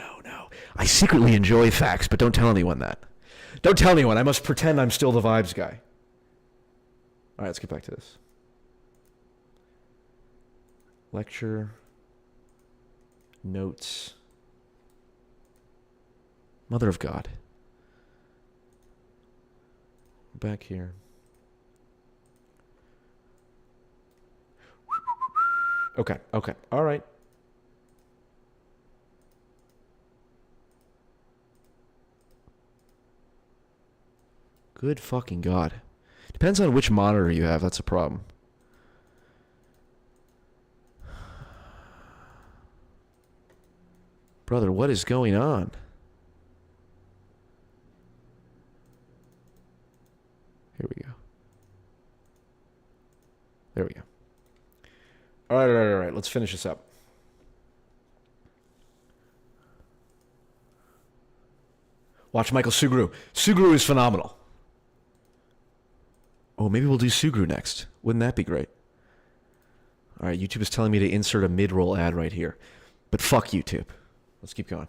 I secretly enjoy facts, but don't tell anyone that. Don't tell anyone. I must pretend I'm still the vibes guy. All right, let's get back to this. Lecture. Notes. Mother of God. Back here. Okay. All right. Good fucking God. Depends on which monitor you have. That's a problem. Brother, what is going on? Here we go. There we go. All right. Let's finish this up. Watch Michael Sugru. Sugru is phenomenal. Oh, maybe we'll do Sugru next. Wouldn't that be great? All right, YouTube is telling me to insert a mid-roll ad right here. But fuck YouTube. Let's keep going.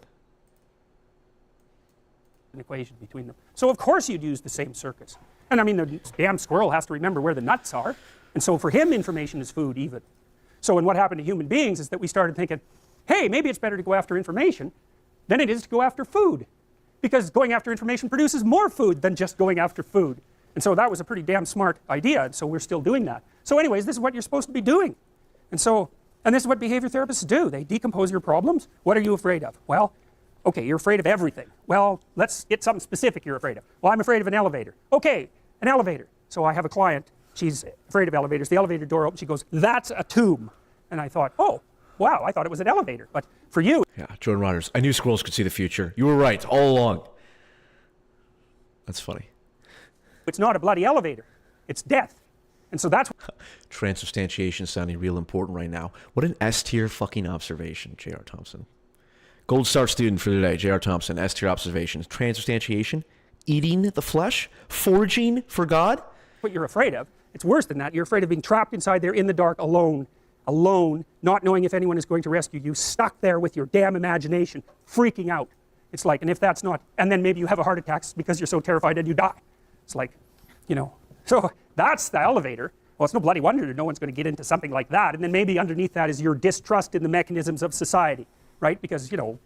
An equation between them. So of course you'd use the same circuits. And I mean, the damn squirrel has to remember where the nuts are. And so for him, information is food even. So and what happened to human beings is that we started thinking, hey, maybe it's better to go after information than it is to go after food. because going after information produces more food than just going after food. And so that was a pretty damn smart idea, and so we're still doing that. So anyways, this is what you're supposed to be doing. And this is what behavior therapists do. They decompose your problems. What are you afraid of? Well, okay, you're afraid of everything. Well, let's get something specific you're afraid of. Well, I'm afraid of an elevator. Okay, an elevator. So I have a client, she's afraid of elevators. The elevator door opens, she goes, that's a tomb. And I thought, oh, wow, I thought it was an elevator. But for you... Yeah, Jordan Rogers, I knew squirrels could see the future. You were right, all along. That's funny. It's not a bloody elevator. It's death. And so that's... Transubstantiation sounding real important right now. What an S-tier fucking observation, J.R. Thompson. Gold star student for today, J.R. Thompson, S-tier observations. Transubstantiation, eating the flesh, foraging for God. What you're afraid of. It's worse than that. You're afraid of being trapped inside there in the dark alone, not knowing if anyone is going to rescue you, stuck there with your damn imagination, freaking out. It's like, and if that's not, and then maybe you have a heart attack because you're so terrified and you die. It's like, you know, so that's the elevator. Well, it's no bloody wonder that no one's going to get into something like that. And then maybe underneath that is your distrust in the mechanisms of society, right? Because, you know,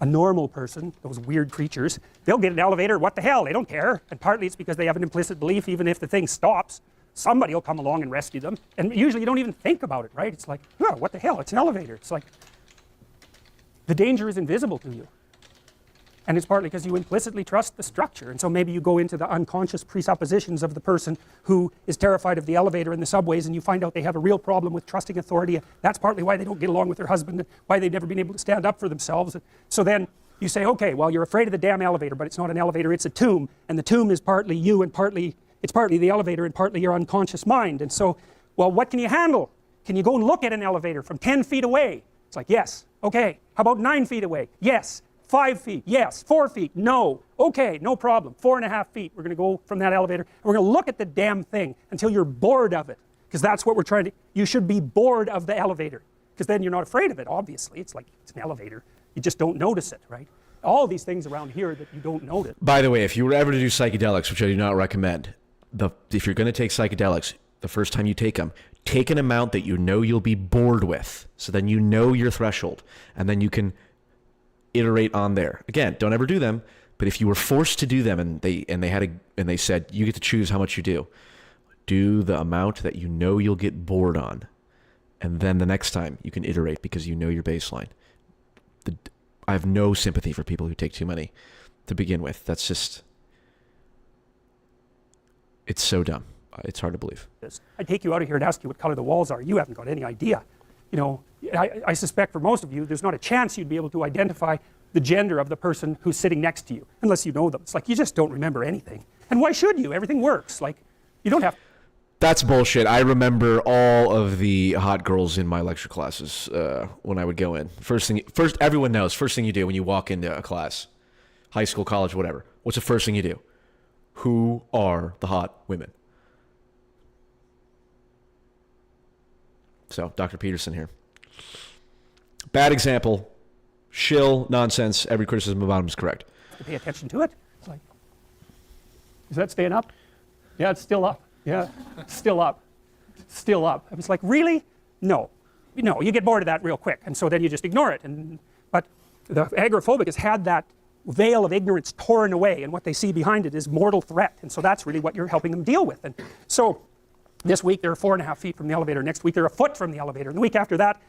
a normal person, those weird creatures, they'll get an elevator, what the hell, they don't care. And partly it's because they have an implicit belief, even if the thing stops, somebody will come along and rescue them. And usually you don't even think about it, right? It's like, oh, what the hell, it's an elevator. It's like, the danger is invisible to you. And it's partly because you implicitly trust the structure. And so maybe you go into the unconscious presuppositions of the person who is terrified of the elevator and the subways, and you find out they have a real problem with trusting authority. That's partly why they don't get along with their husband, and why they've never been able to stand up for themselves. So then you say, okay, well, you're afraid of the damn elevator, but it's not an elevator, it's a tomb. And the tomb is partly you, and it's partly the elevator, and partly your unconscious mind. And so, well, what can you handle? Can you go and look at an elevator from 10 feet away? It's like, yes. Okay. How about 9 feet away? Yes. 5 feet, yes. 4 feet, no. Okay, no problem. 4.5 feet, we're going to go from that elevator, and we're going to look at the damn thing until you're bored of it, because that's what we're trying to, you should be bored of the elevator, because then you're not afraid of it, obviously. It's like, it's an elevator. You just don't notice it, right? All these things around here that you don't notice. By the way, if you were ever to do psychedelics, which I do not recommend, if you're going to take psychedelics, the first time you take them, take an amount that you know you'll be bored with, so then you know your threshold, and then you can iterate on there. Again, don't ever do them, but if you were forced to do them and they said you get to choose how much you do the amount that you know you'll get bored on, and then the next time you can iterate because you know your baseline. I have no sympathy for people who take too many to begin with. That's just, it's so dumb. It's hard to believe. I'd take you out of here and ask you what color the walls are. You haven't got any idea. You know, I suspect for most of you, there's not a chance you'd be able to identify the gender of the person who's sitting next to you, unless you know them. It's like, you just don't remember anything. And why should you? Everything works. Like, you don't have... That's bullshit. I remember all of the hot girls in my lecture classes when I would go in. First, everyone knows, first thing you do when you walk into a class, high school, college, whatever, what's the first thing you do? Who are the hot women? So, Dr. Peterson here. Bad example. Shill, nonsense. Every criticism about him is correct. To pay attention to it. It's like, is that staying up? Yeah, it's still up. Yeah, still up. Still up. It's like, really? No. No, you get bored of that real quick. And so then you just ignore it. But the agoraphobic has had that veil of ignorance torn away, and what they see behind it is mortal threat. And so that's really what you're helping them deal with. And so this week they're 4.5 feet from the elevator. Next week they're a foot from the elevator. And the week after that,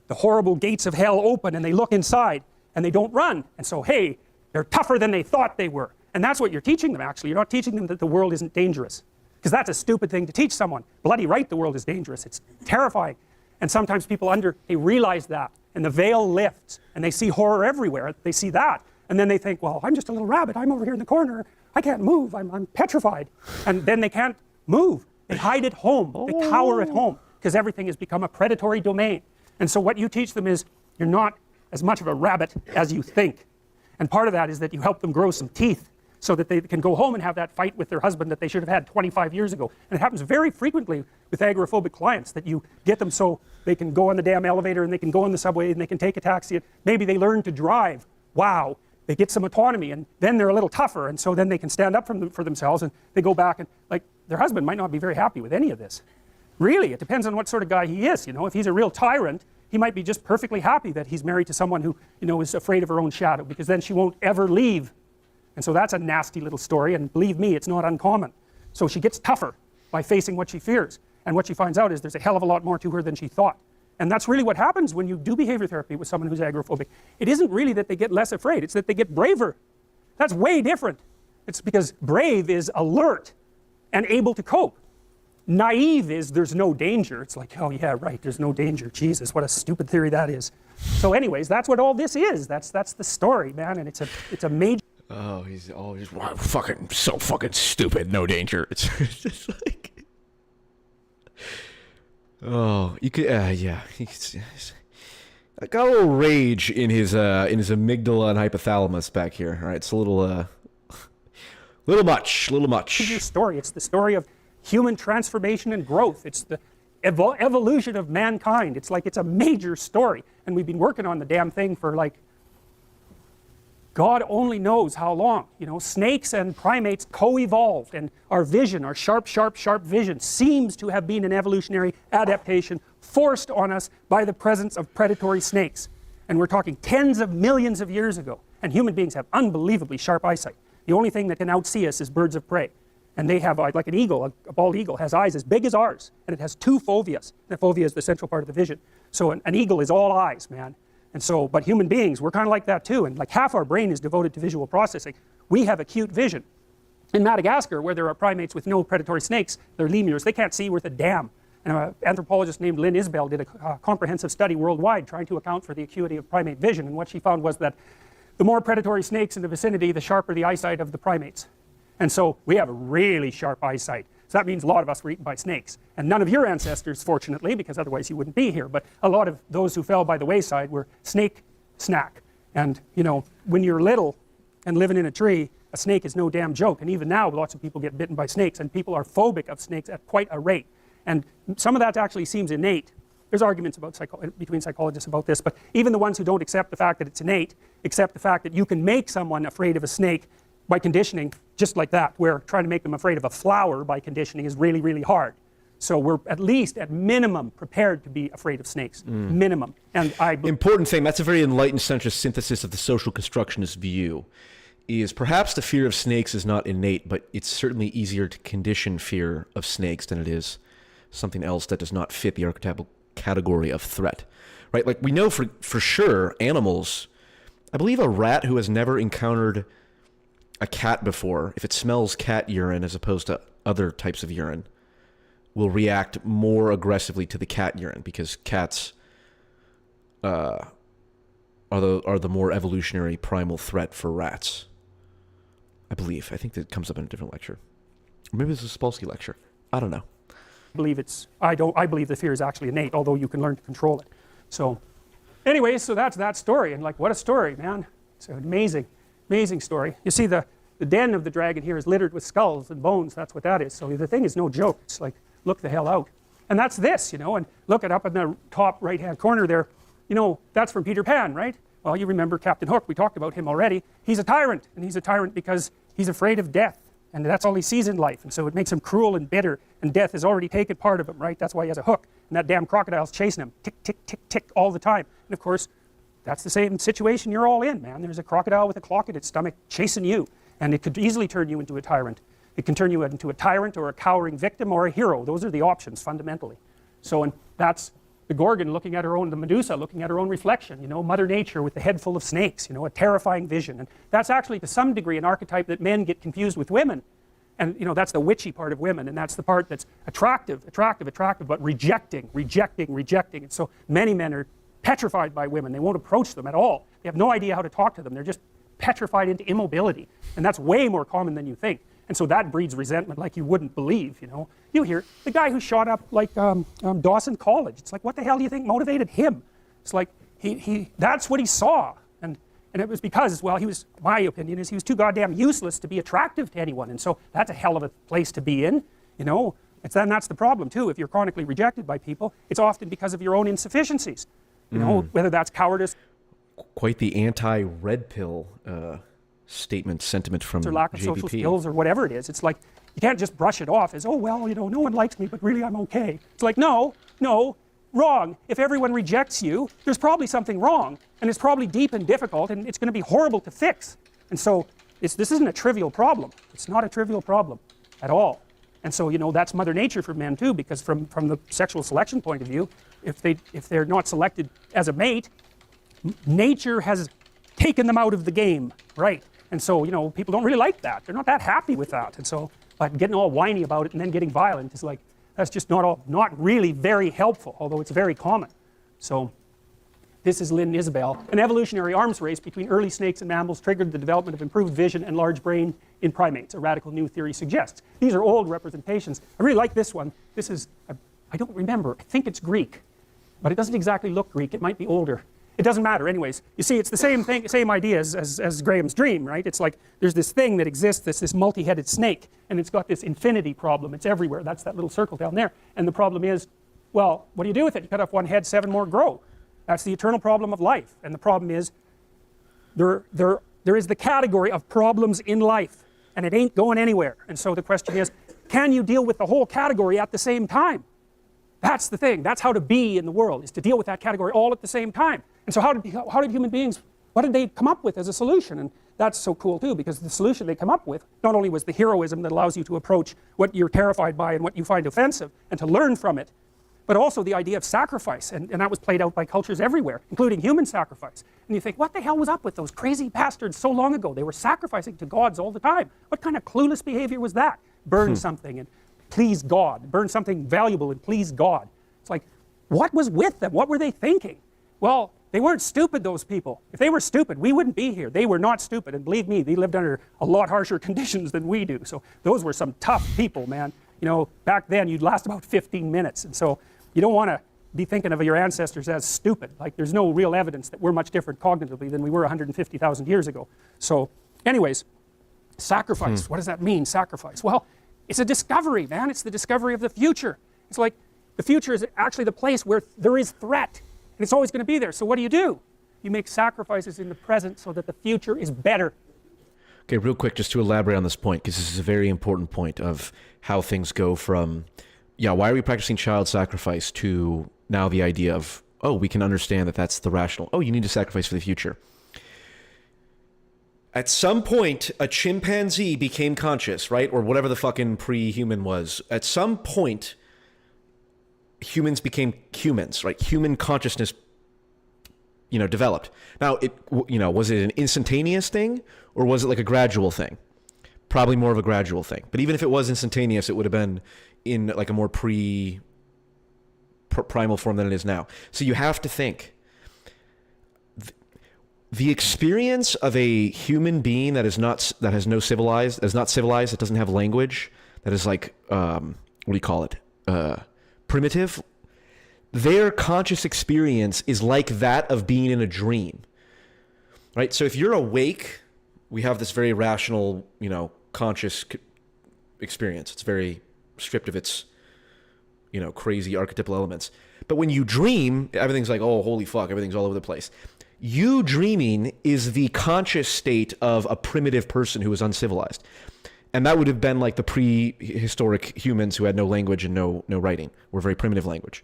the horrible gates of hell open and they look inside and they don't run. And so, hey, they're tougher than they thought they were. And that's what you're teaching them, actually. You're not teaching them that the world isn't dangerous, because that's a stupid thing to teach someone. Bloody right, the world is dangerous. It's terrifying. And sometimes people they realize that, and the veil lifts and they see horror everywhere. They see that. And then they think, well, I'm just a little rabbit. I'm over here in the corner. I can't move. I'm petrified. And then they can't move. They hide at home. They cower at home because everything has become a predatory domain. And so what you teach them is you're not as much of a rabbit as you think. And part of that is that you help them grow some teeth so that they can go home and have that fight with their husband that they should have had 25 years ago. And it happens very frequently with agoraphobic clients, that you get them so they can go on the damn elevator and they can go on the subway and they can take a taxi and maybe they learn to drive. Wow. They get some autonomy and then they're a little tougher, and so then they can stand up for themselves, and they go back and, like, their husband might not be very happy with any of this. Really, it depends on what sort of guy he is, you know. If he's a real tyrant, he might be just perfectly happy that he's married to someone who, you know, is afraid of her own shadow, because then she won't ever leave. And so that's a nasty little story, and believe me, it's not uncommon. So she gets tougher by facing what she fears, and what she finds out is there's a hell of a lot more to her than she thought. And that's really what happens when you do behavior therapy with someone who's agoraphobic. It isn't really that they get less afraid, it's that they get braver. That's way different. It's because brave is alert and able to cope. Naive is there's no danger. It's like, oh yeah, right, there's no danger. Jesus, what a stupid theory that is. So anyways, that's what all this is. That's the story, man, and it's a major... Oh, he's always fucking so fucking stupid. No danger. It's just like, oh, you could, yeah. I got a little rage in his amygdala and hypothalamus back here. All right, it's a little much. story. It's the story of human transformation and growth. It's the evolution of mankind. It's like it's a major story, and we've been working on the damn thing for like God only knows how long. You know, snakes and primates co-evolved, and our vision, our sharp vision, seems to have been an evolutionary adaptation forced on us by the presence of predatory snakes. And we're talking tens of millions of years ago. And human beings have unbelievably sharp eyesight. The only thing that can outsee us is birds of prey. And they have, like an eagle, a bald eagle has eyes as big as ours, and it has two foveas. The fovea is the central part of the vision. So an eagle is all eyes, man. And so, but human beings, we're kind of like that too, and like half our brain is devoted to visual processing. We have acute vision. In Madagascar, where there are primates with no predatory snakes, they're lemurs, they can't see worth a damn. And an anthropologist named Lynn Isbell did a comprehensive study worldwide trying to account for the acuity of primate vision, and what she found was that the more predatory snakes in the vicinity, the sharper the eyesight of the primates. And so we have a really sharp eyesight. So that means a lot of us were eaten by snakes. And none of your ancestors, fortunately, because otherwise you wouldn't be here, but a lot of those who fell by the wayside were snake snack. And, you know, when you're little and living in a tree, a snake is no damn joke. And even now, lots of people get bitten by snakes, and people are phobic of snakes at quite a rate. And some of that actually seems innate. There's arguments about between psychologists about this, but even the ones who don't accept the fact that it's innate, accept the fact that you can make someone afraid of a snake by conditioning, just like that, where trying to make them afraid of a flower by conditioning is really, really hard. So we're at least, at minimum, prepared to be afraid of snakes. Minimum. And important thing, that's a very enlightened centrist synthesis of the social constructionist view, is perhaps the fear of snakes is not innate, but it's certainly easier to condition fear of snakes than it is something else that does not fit the archetypal category of threat. Right? Like, we know for sure animals, I believe a rat who has never encountered a cat before, if it smells cat urine as opposed to other types of urine, will react more aggressively to the cat urine, because cats are the more evolutionary primal threat for rats. I believe. I think that comes up in a different lecture. Or maybe it's a Sapolsky lecture. I don't know. I believe the fear is actually innate, although you can learn to control it. So anyway, so that's that story, and like, what a story, man. It's an amazing story. You see, the den of the dragon here is littered with skulls and bones. That's what that is. So the thing is no joke. It's like, look the hell out. And that's this, you know, and look it up in the top right-hand corner there. You know, that's from Peter Pan, right? Well, you remember Captain Hook. We talked about him already. He's a tyrant, and he's a tyrant because he's afraid of death. And that's all he sees in life. And so it makes him cruel and bitter, and death has already taken part of him, right? That's why he has a hook. And that damn crocodile's chasing him, tick, tick, tick, tick, all the time. And of course, that's the same situation you're all in, man. There's a crocodile with a clock in its stomach chasing you, and it could easily turn you into a tyrant. It can turn you into a tyrant or a cowering victim or a hero. Those are the options, fundamentally. So, and that's the Gorgon looking at her own, the Medusa looking at her own reflection, you know, Mother Nature with the head full of snakes, you know, a terrifying vision. And that's actually, to some degree, an archetype that men get confused with women. And, you know, that's the witchy part of women, and that's the part that's attractive, but rejecting. And so many men are petrified by women. They won't approach them at all. They have no idea how to talk to them. They're just petrified into immobility. And that's way more common than you think. And so that breeds resentment like you wouldn't believe, you know. You hear the guy who shot up, like, Dawson College. It's like, what the hell do you think motivated him? It's like, that's what he saw. And it was because, well, my opinion is he was too goddamn useless to be attractive to anyone. And so that's a hell of a place to be in, you know. And that's the problem, too. If you're chronically rejected by people, it's often because of your own insufficiencies. You know, whether that's cowardice. Quite the anti-red pill sentiment from or lack of JPP. Social skills or whatever it is. It's like, you can't just brush it off as, oh, well, you know, no one likes me, but really I'm okay. It's like, no, wrong? If everyone rejects you, there's probably something wrong, and it's probably deep and difficult, and it's going to be horrible to fix. And so this isn't a trivial problem. It's not a trivial problem at all. And so, you know, that's Mother Nature for men too, because from the sexual selection point of view, if they're not selected as a mate, nature has taken them out of the game, right? And so, you know, people don't really like that. They're not that happy with that. And so, but getting all whiny about it and then getting violent is like, that's just not really very helpful, although it's very common. So, this is Lynn Isabel. An evolutionary arms race between early snakes and mammals triggered the development of improved vision and large brain in primates, a radical new theory suggests. These are old representations. I really like this one. This is, I don't remember, I think it's Greek, but it doesn't exactly look Greek. It might be older. It doesn't matter anyways. You see, it's the same thing, same idea as Graham's dream, right? It's like there's this thing that exists, this multi-headed snake, and it's got this infinity problem. It's everywhere. That's that little circle down there. And the problem is, well, what do you do with it? You cut off one head, 7 more grow. That's the eternal problem of life. And the problem is, there is the category of problems in life, and it ain't going anywhere. And so the question is, can you deal with the whole category at the same time? That's the thing. That's how to be in the world, is to deal with that category all at the same time. And so how did human beings, what did they come up with as a solution? And that's so cool too, because the solution they come up with not only was the heroism that allows you to approach what you're terrified by and what you find offensive and to learn from it, but also the idea of sacrifice, and that was played out by cultures everywhere, including human sacrifice. And you think, what the hell was up with those crazy bastards so long ago? They were sacrificing to gods all the time. What kind of clueless behavior was that? Burn something and please God. Burn something valuable and please God. It's like, what was with them? What were they thinking? Well, they weren't stupid, those people. If they were stupid, we wouldn't be here. They were not stupid, and believe me, they lived under a lot harsher conditions than we do. So those were some tough people, man. You know, back then you'd last about 15 minutes, and so you don't want to be thinking of your ancestors as stupid. Like, there's no real evidence that we're much different cognitively than we were 150,000 years ago. So anyways, sacrifice. What does that mean, sacrifice? Well, it's a discovery, man. It's the discovery of the future. It's like the future is actually the place where there is threat, and it's always going to be there. So what do? You make sacrifices in the present so that the future is better. Okay, real quick, just to elaborate on this point, because this is a very important point of how things go from, yeah, why are we practicing child sacrifice, to now the idea of, oh, we can understand that that's the rational, oh, you need to sacrifice for the future. At some point, a chimpanzee became conscious, right? Or whatever the fucking pre-human was. At some point, humans became humans, right? Human consciousness, developed. Now, was it an instantaneous thing, or was it like a gradual thing? Probably more of a gradual thing. But even if it was instantaneous, it would have been in like a more primal form than it is now. So you have to think, the experience of a human being that is not civilized, that doesn't have language, that is like, primitive, their conscious experience is like that of being in a dream, right? So if you're awake, we have this very rational, conscious experience. It's very stripped of its, crazy archetypal elements. But when you dream, everything's like, oh, holy fuck, everything's all over the place. You dreaming is the conscious state of a primitive person who was uncivilized. And that would have been like the prehistoric humans who had no language and no writing, were very primitive language.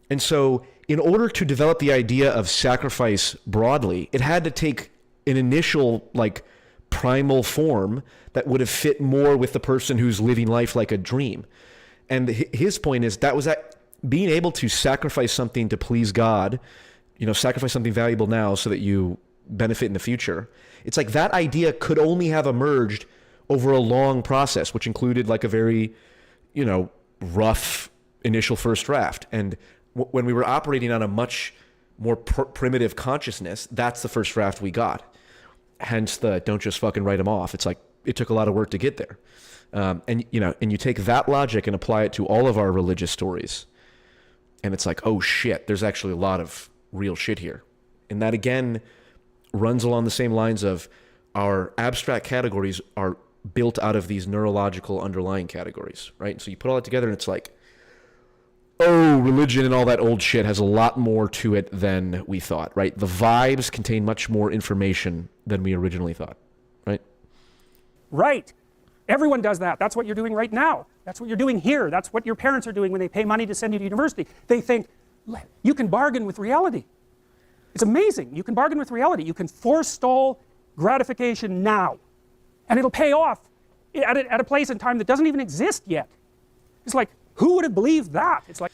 And so in order to develop the idea of sacrifice broadly, it had to take an initial like primal form that would have fit more with the person who's living life like a dream. And his point is that was that being able to sacrifice something to please God, sacrifice something valuable now so that you benefit in the future. It's like that idea could only have emerged over a long process, which included like a very, rough initial first draft. And when we were operating on a much more primitive consciousness, that's the first draft we got. Hence the don't just fucking write them off. It's like it took a lot of work to get there. And you take that logic and apply it to all of our religious stories. And it's like, oh shit, there's actually a lot of real shit here. And that again runs along the same lines of our abstract categories are built out of these neurological underlying categories, right? So you put all that together and it's like, oh, religion and all that old shit has a lot more to it than we thought, right? The vibes contain much more information than we originally thought, right? Right. Everyone does that. That's what you're doing right now. That's what you're doing here. That's what your parents are doing when they pay money to send you to university. They think, you can bargain with reality. It's amazing. You can bargain with reality. You can forestall gratification now. And it'll pay off at a place and time that doesn't even exist yet. It's like, who would have believed that? It's like...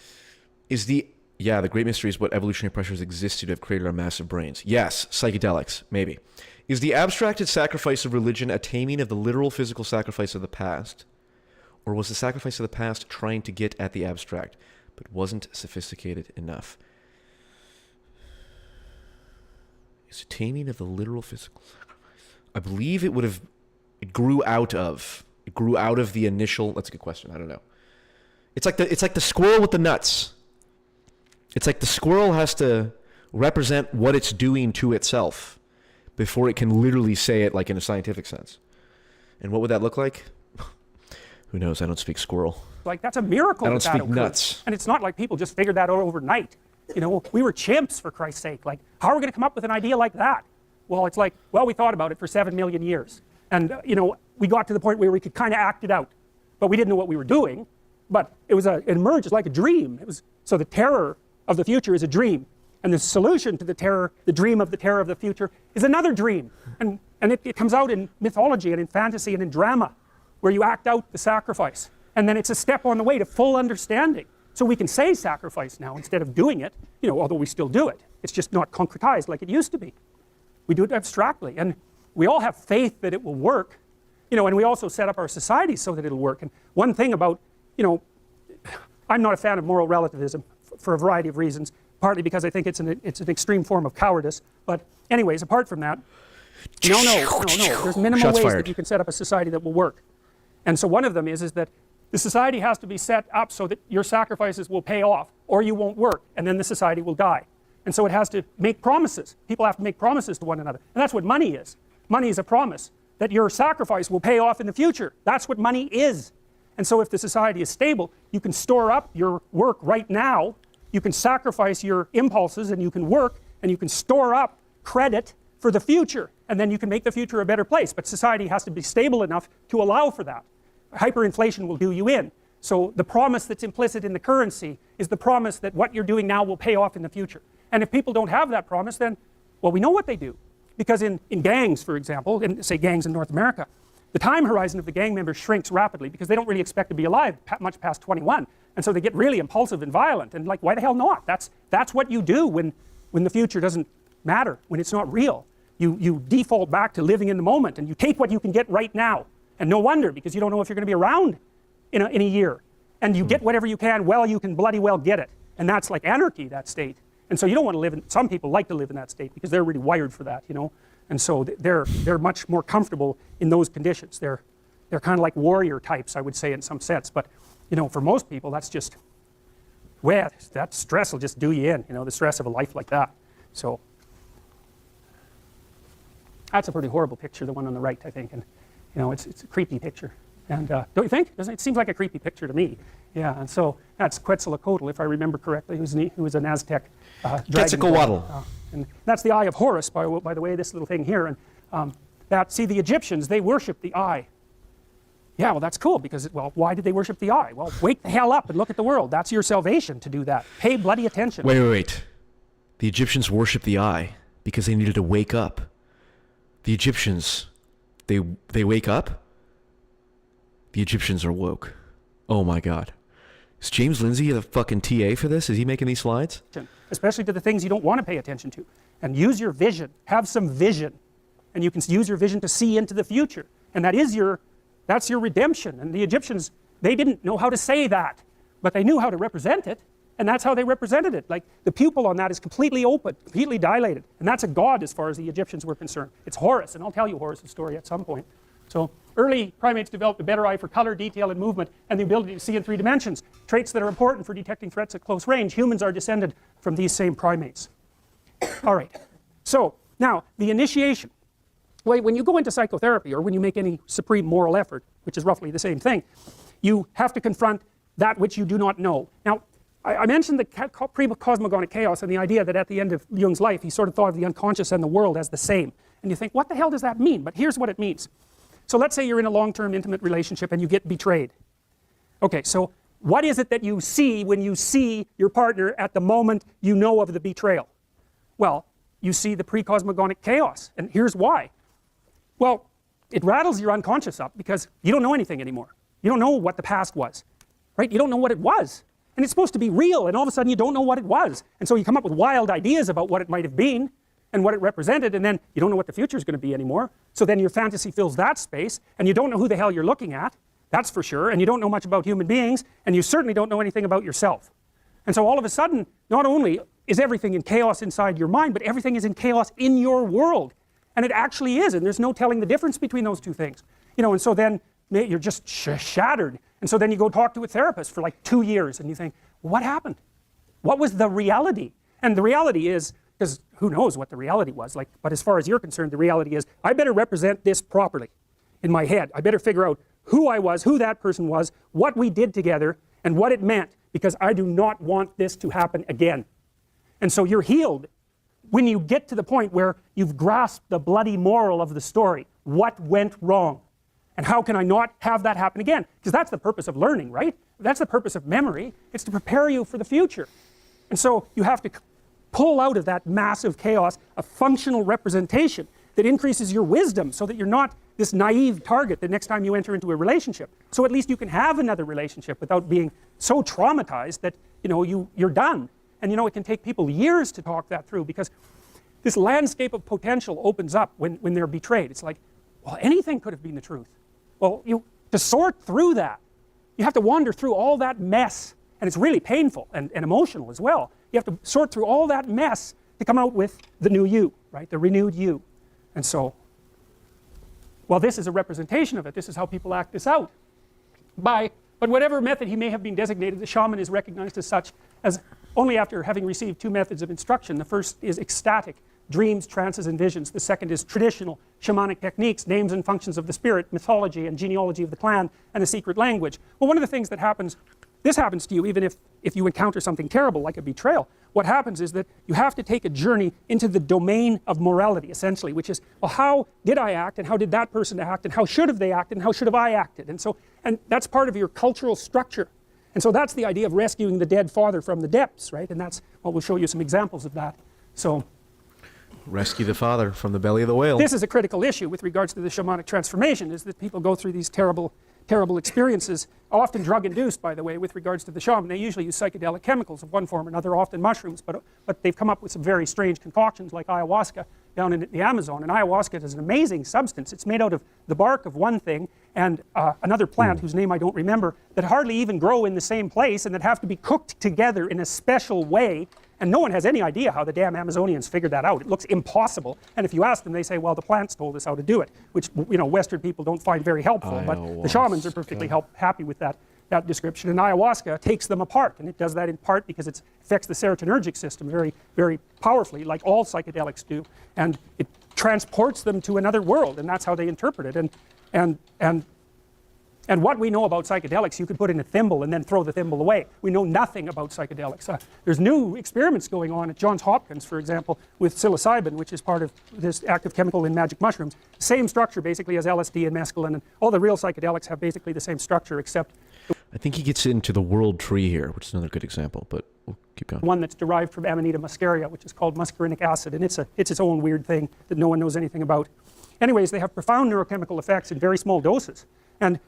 The great mystery is what evolutionary pressures exist to have created our massive brains. Yes, psychedelics, maybe. Is the abstracted sacrifice of religion a taming of the literal physical sacrifice of the past? Or was the sacrifice of the past trying to get at the abstract, but wasn't sophisticated enough? Is it taming of the literal physical sacrifice? I believe it grew out of the initial, that's a good question, I don't know. It's like the squirrel with the nuts. It's like the squirrel has to represent what it's doing to itself before it can literally say it like in a scientific sense. And what would that look like? Who knows? I don't speak squirrel. Like, that's a miracle. I don't speak nuts. And it's not like people just figured that out overnight. You know, we were chimps, for Christ's sake. Like, how are we going to come up with an idea like that? Well, it's like, well, we thought about it for 7 million years. And, you know, we got to the point where we could kind of act it out. But we didn't know what we were doing. But it emerged like a dream. So the terror of the future is a dream. And the solution to the terror, the dream of the terror of the future, is another dream. And it comes out in mythology and in fantasy and in drama, where you act out the sacrifice. And then it's a step on the way to full understanding. So we can say sacrifice now instead of doing it, you know, although we still do it. It's just not concretized like it used to be. We do it abstractly. And we all have faith that it will work, you know, and we also set up our society so that it'll work. And one thing about, you know, I'm not a fan of moral relativism for a variety of reasons, partly because I think it's an extreme form of cowardice. But anyways, apart from that, no. There's minimal Shots ways fired. that you can set up a society that will work. And so one of them is that the society has to be set up so that your sacrifices will pay off, or you won't work, and then the society will die. And so it has to make promises. People have to make promises to one another. And that's what money is. Money is a promise that your sacrifice will pay off in the future. That's what money is. And so if the society is stable, you can store up your work right now, you can sacrifice your impulses, and you can work, and you can store up credit for the future, and then you can make the future a better place. But society has to be stable enough to allow for that. Hyperinflation will do you in. So the promise that's implicit in the currency is the promise that what you're doing now will pay off in the future. And if people don't have that promise, then, well, we know what they do. Because in gangs, for example, in, say, gangs in North America, the time horizon of the gang members shrinks rapidly because they don't really expect to be alive much past 21. And so they get really impulsive and violent. And like, why the hell not? That's what you do when the future doesn't matter, when it's not real. You default back to living in the moment, and you take what you can get right now. And no wonder, because you don't know if you're going to be around in a year. And you get whatever you can while you can bloody well get it. And that's like anarchy, that state. And so you don't want to live in, some people like to live in that state because they're really wired for that, you know. And so they're much more comfortable in those conditions. They're kind of like warrior types, I would say, in some sense. But, you know, for most people, that's just, well, that stress will just do you in, you know, the stress of a life like that. So that's a pretty horrible picture, the one on the right, I think. And, you know, it's a creepy picture. And don't you think? It seems like a creepy picture to me. Yeah, and so that's Quetzalcoatl, if I remember correctly, who was an Aztec dragon. Quetzalcoatl. And that's the eye of Horus, by the way, this little thing here. And see, the Egyptians, they worship the eye. Yeah, well, that's cool, because, well, why did they worship the eye? Well, wake the hell up and look at the world. That's your salvation, to do that. Pay bloody attention. Wait. The Egyptians worshiped the eye because they needed to wake up. The Egyptians, they wake up? The Egyptians are woke. Oh my God. Is James Lindsay the fucking TA for this? Is he making these slides? Especially to the things you don't want to pay attention to. And use your vision. Have some vision. And you can use your vision to see into the future. And that's your redemption. And the Egyptians, they didn't know how to say that, but they knew how to represent it. And that's how they represented it. Like, the pupil on that is completely open, completely dilated. And that's a god as far as the Egyptians were concerned. It's Horus, and I'll tell you Horus' story at some point. So early primates developed a better eye for color, detail, and movement, and the ability to see in 3 dimensions, traits that are important for detecting threats at close range. Humans are descended from these same primates. All right. So now, the initiation. Well, when you go into psychotherapy, or when you make any supreme moral effort, which is roughly the same thing, you have to confront that which you do not know. Now, I mentioned the pre-cosmogonic chaos and the idea that at the end of Jung's life, he sort of thought of the unconscious and the world as the same. And you think, what the hell does that mean? But here's what it means. So let's say you're in a long-term intimate relationship and you get betrayed. Okay, so what is it that you see when you see your partner at the moment you know of the betrayal? Well, you see the pre-cosmogonic chaos, and here's why. Well, it rattles your unconscious up because you don't know anything anymore. You don't know what the past was, right? You don't know what it was. And it's supposed to be real, and all of a sudden you don't know what it was. And so you come up with wild ideas about what it might have been and what it represented, and then you don't know what the future is going to be anymore. So then your fantasy fills that space, and you don't know who the hell you're looking at, that's for sure, and you don't know much about human beings, and you certainly don't know anything about yourself. And so all of a sudden, not only is everything in chaos inside your mind, but everything is in chaos in your world. And it actually is, and there's no telling the difference between those two things. You know, and so then you're just shattered. And so then you go talk to a therapist for like 2 years, and you think, what happened? What was the reality? And the reality is, because who knows what the reality was, like, but as far as you're concerned, the reality is, I better represent this properly in my head. I better figure out who I was, who that person was, what we did together, and what it meant, because I do not want this to happen again. And so you're healed when you get to the point where you've grasped the bloody moral of the story. What went wrong? And how can I not have that happen again? Because that's the purpose of learning, right? That's the purpose of memory. It's to prepare you for the future. And so you have to pull out of that massive chaos a functional representation that increases your wisdom so that you're not this naive target the next time you enter into a relationship. So at least you can have another relationship without being so traumatized that, you know, you're done. And you know, it can take people years to talk that through, because this landscape of potential opens up when they're betrayed. It's like, well, anything could have been the truth. Well, to sort through that, you have to wander through all that mess, and it's really painful and emotional as well. You have to sort through all that mess to come out with the new you, right? The renewed you. And so, well, this is a representation of it. This is how people act this out. But whatever method he may have been designated, the shaman is recognized as such as only after having received 2 methods of instruction. The first is ecstatic, dreams, trances, and visions. The second is traditional shamanic techniques, names and functions of the spirit, mythology and genealogy of the clan, and a secret language. Well, one of the things that happens, this happens to you even if you encounter something terrible like a betrayal. What happens is that you have to take a journey into the domain of morality, essentially, which is, well, how did I act, and how did that person act, and how should have they acted, and how should have I acted? And that's part of your cultural structure. And so that's the idea of rescuing the dead father from the depths, right? And that's, well, we'll show you some examples of that. So, rescue the father from the belly of the whale. This is a critical issue with regards to the shamanic transformation, is that people go through these terrible experiences, often drug-induced, by the way, with regards to the shaman. They usually use psychedelic chemicals of one form or another, often mushrooms, but they've come up with some very strange concoctions like ayahuasca down in the Amazon. And ayahuasca is an amazing substance. It's made out of the bark of one thing and another plant whose name I don't remember, that hardly even grow in the same place and that have to be cooked together in a special way. And no one has any idea how the damn Amazonians figured that out. It looks impossible. And if you ask them, they say, well, the plants told us how to do it, which, you know, Western people don't find very helpful. But the shamans are perfectly happy with that description. And ayahuasca takes them apart. And it does that in part because it affects the serotonergic system very, very powerfully, like all psychedelics do. And it transports them to another world. And that's how they interpret it. And what we know about psychedelics, you could put in a thimble and then throw the thimble away. We know nothing about psychedelics. There's new experiments going on at Johns Hopkins, for example, with psilocybin, which is part of this active chemical in magic mushrooms. Same structure, basically, as LSD and mescaline, and all the real psychedelics have basically the same structure, except I think he gets into the world tree here, which is another good example, but we'll keep going. One that's derived from Amanita muscaria, which is called muscarinic acid, and it's its own weird thing that no one knows anything about. Anyways, they have profound neurochemical effects in very small doses. And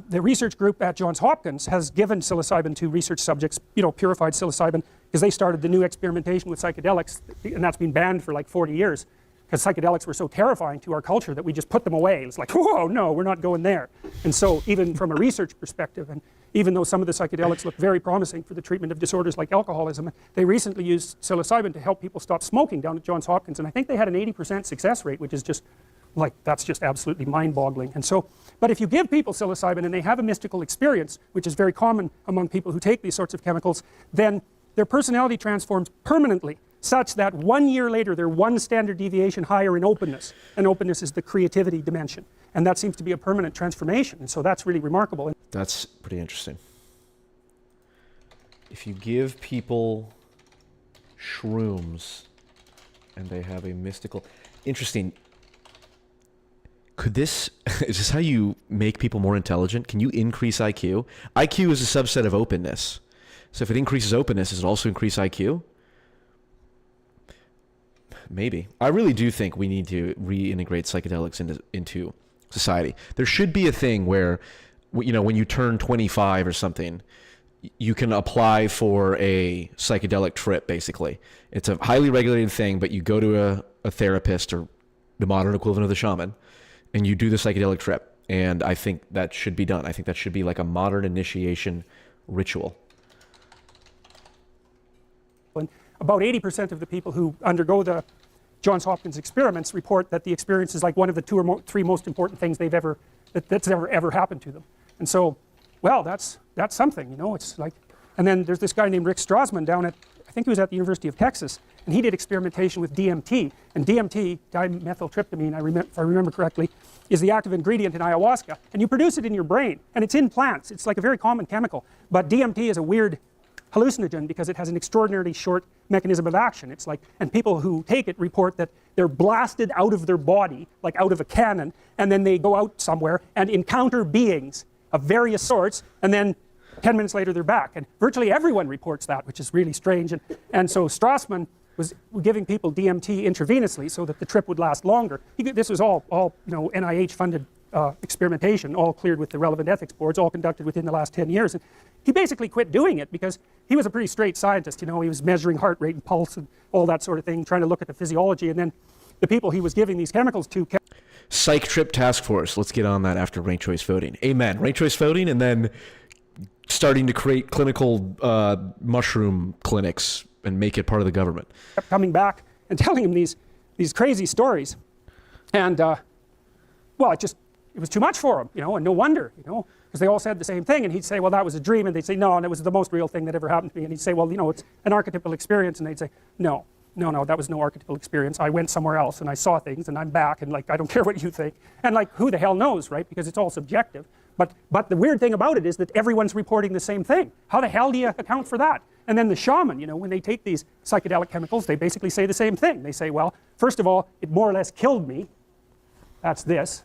the research group at Johns Hopkins has given psilocybin to research subjects, you know, purified psilocybin, because they started the new experimentation with psychedelics, and that's been banned for like 40 years, because psychedelics were so terrifying to our culture that we just put them away. It's like, whoa, no, we're not going there. And so even from a research perspective, and even though some of the psychedelics look very promising for the treatment of disorders like alcoholism, they recently used psilocybin to help people stop smoking down at Johns Hopkins, and I think they had an 80% success rate, which is just, like, that's just absolutely mind-boggling. And so, but if you give people psilocybin and they have a mystical experience, which is very common among people who take these sorts of chemicals, then their personality transforms permanently, such that 1 year later they're 1 standard deviation higher in openness. And openness is the creativity dimension. And that seems to be a permanent transformation. And so that's really remarkable. That's pretty interesting. If you give people shrooms and they have a mystical... Interesting. is this how you make people more intelligent? Can you increase IQ? IQ is a subset of openness. So if it increases openness, does it also increase IQ? Maybe. I really do think we need to reintegrate psychedelics into society. There should be a thing where, when you turn 25 or something, you can apply for a psychedelic trip, basically. It's a highly regulated thing, but you go to a therapist or the modern equivalent of the shaman, and you do the psychedelic trip. And I think that should be done. I think that should be like a modern initiation ritual. About 80% of the people who undergo the Johns Hopkins experiments report that the experience is like one of the two or three most important things that's ever happened to them. And so, well, that's something, It's like, and then there's this guy named Rick Strassman down at, I think he was at the University of Texas, and he did experimentation with DMT. And DMT, dimethyltryptamine, if I remember correctly, is the active ingredient in ayahuasca. And you produce it in your brain, and it's in plants. It's like a very common chemical. But DMT is a weird hallucinogen because it has an extraordinarily short mechanism of action. It's like, and people who take it report that they're blasted out of their body, like out of a cannon, and then they go out somewhere and encounter beings of various sorts, and then 10 minutes later they're back. And virtually everyone reports that, which is really strange. And so Strassman was giving people DMT intravenously so that the trip would last longer. This was all NIH-funded experimentation, all cleared with the relevant ethics boards, all conducted within the last 10 years. And he basically quit doing it because he was a pretty straight scientist. He was measuring heart rate and pulse and all that sort of thing, trying to look at the physiology. And then the people he was giving these chemicals to kept... Psych Trip Task Force. Let's get on that after ranked choice voting. Amen. Ranked choice voting, and then starting to create clinical mushroom clinics and make it part of the government. Kept coming back and telling him these crazy stories. And, well, it was too much for him, and no wonder, because they all said the same thing. And he'd say, well, that was a dream. And they'd say, no, and it was the most real thing that ever happened to me. And he'd say, well, it's an archetypal experience. And they'd say, no, that was no archetypal experience. I went somewhere else and I saw things and I'm back and I don't care what you think. And who the hell knows, right? Because it's all subjective. But the weird thing about it is that everyone's reporting the same thing. How the hell do you account for that? And then the shaman, when they take these psychedelic chemicals, they basically say the same thing. They say, well, first of all, it more or less killed me. That's this.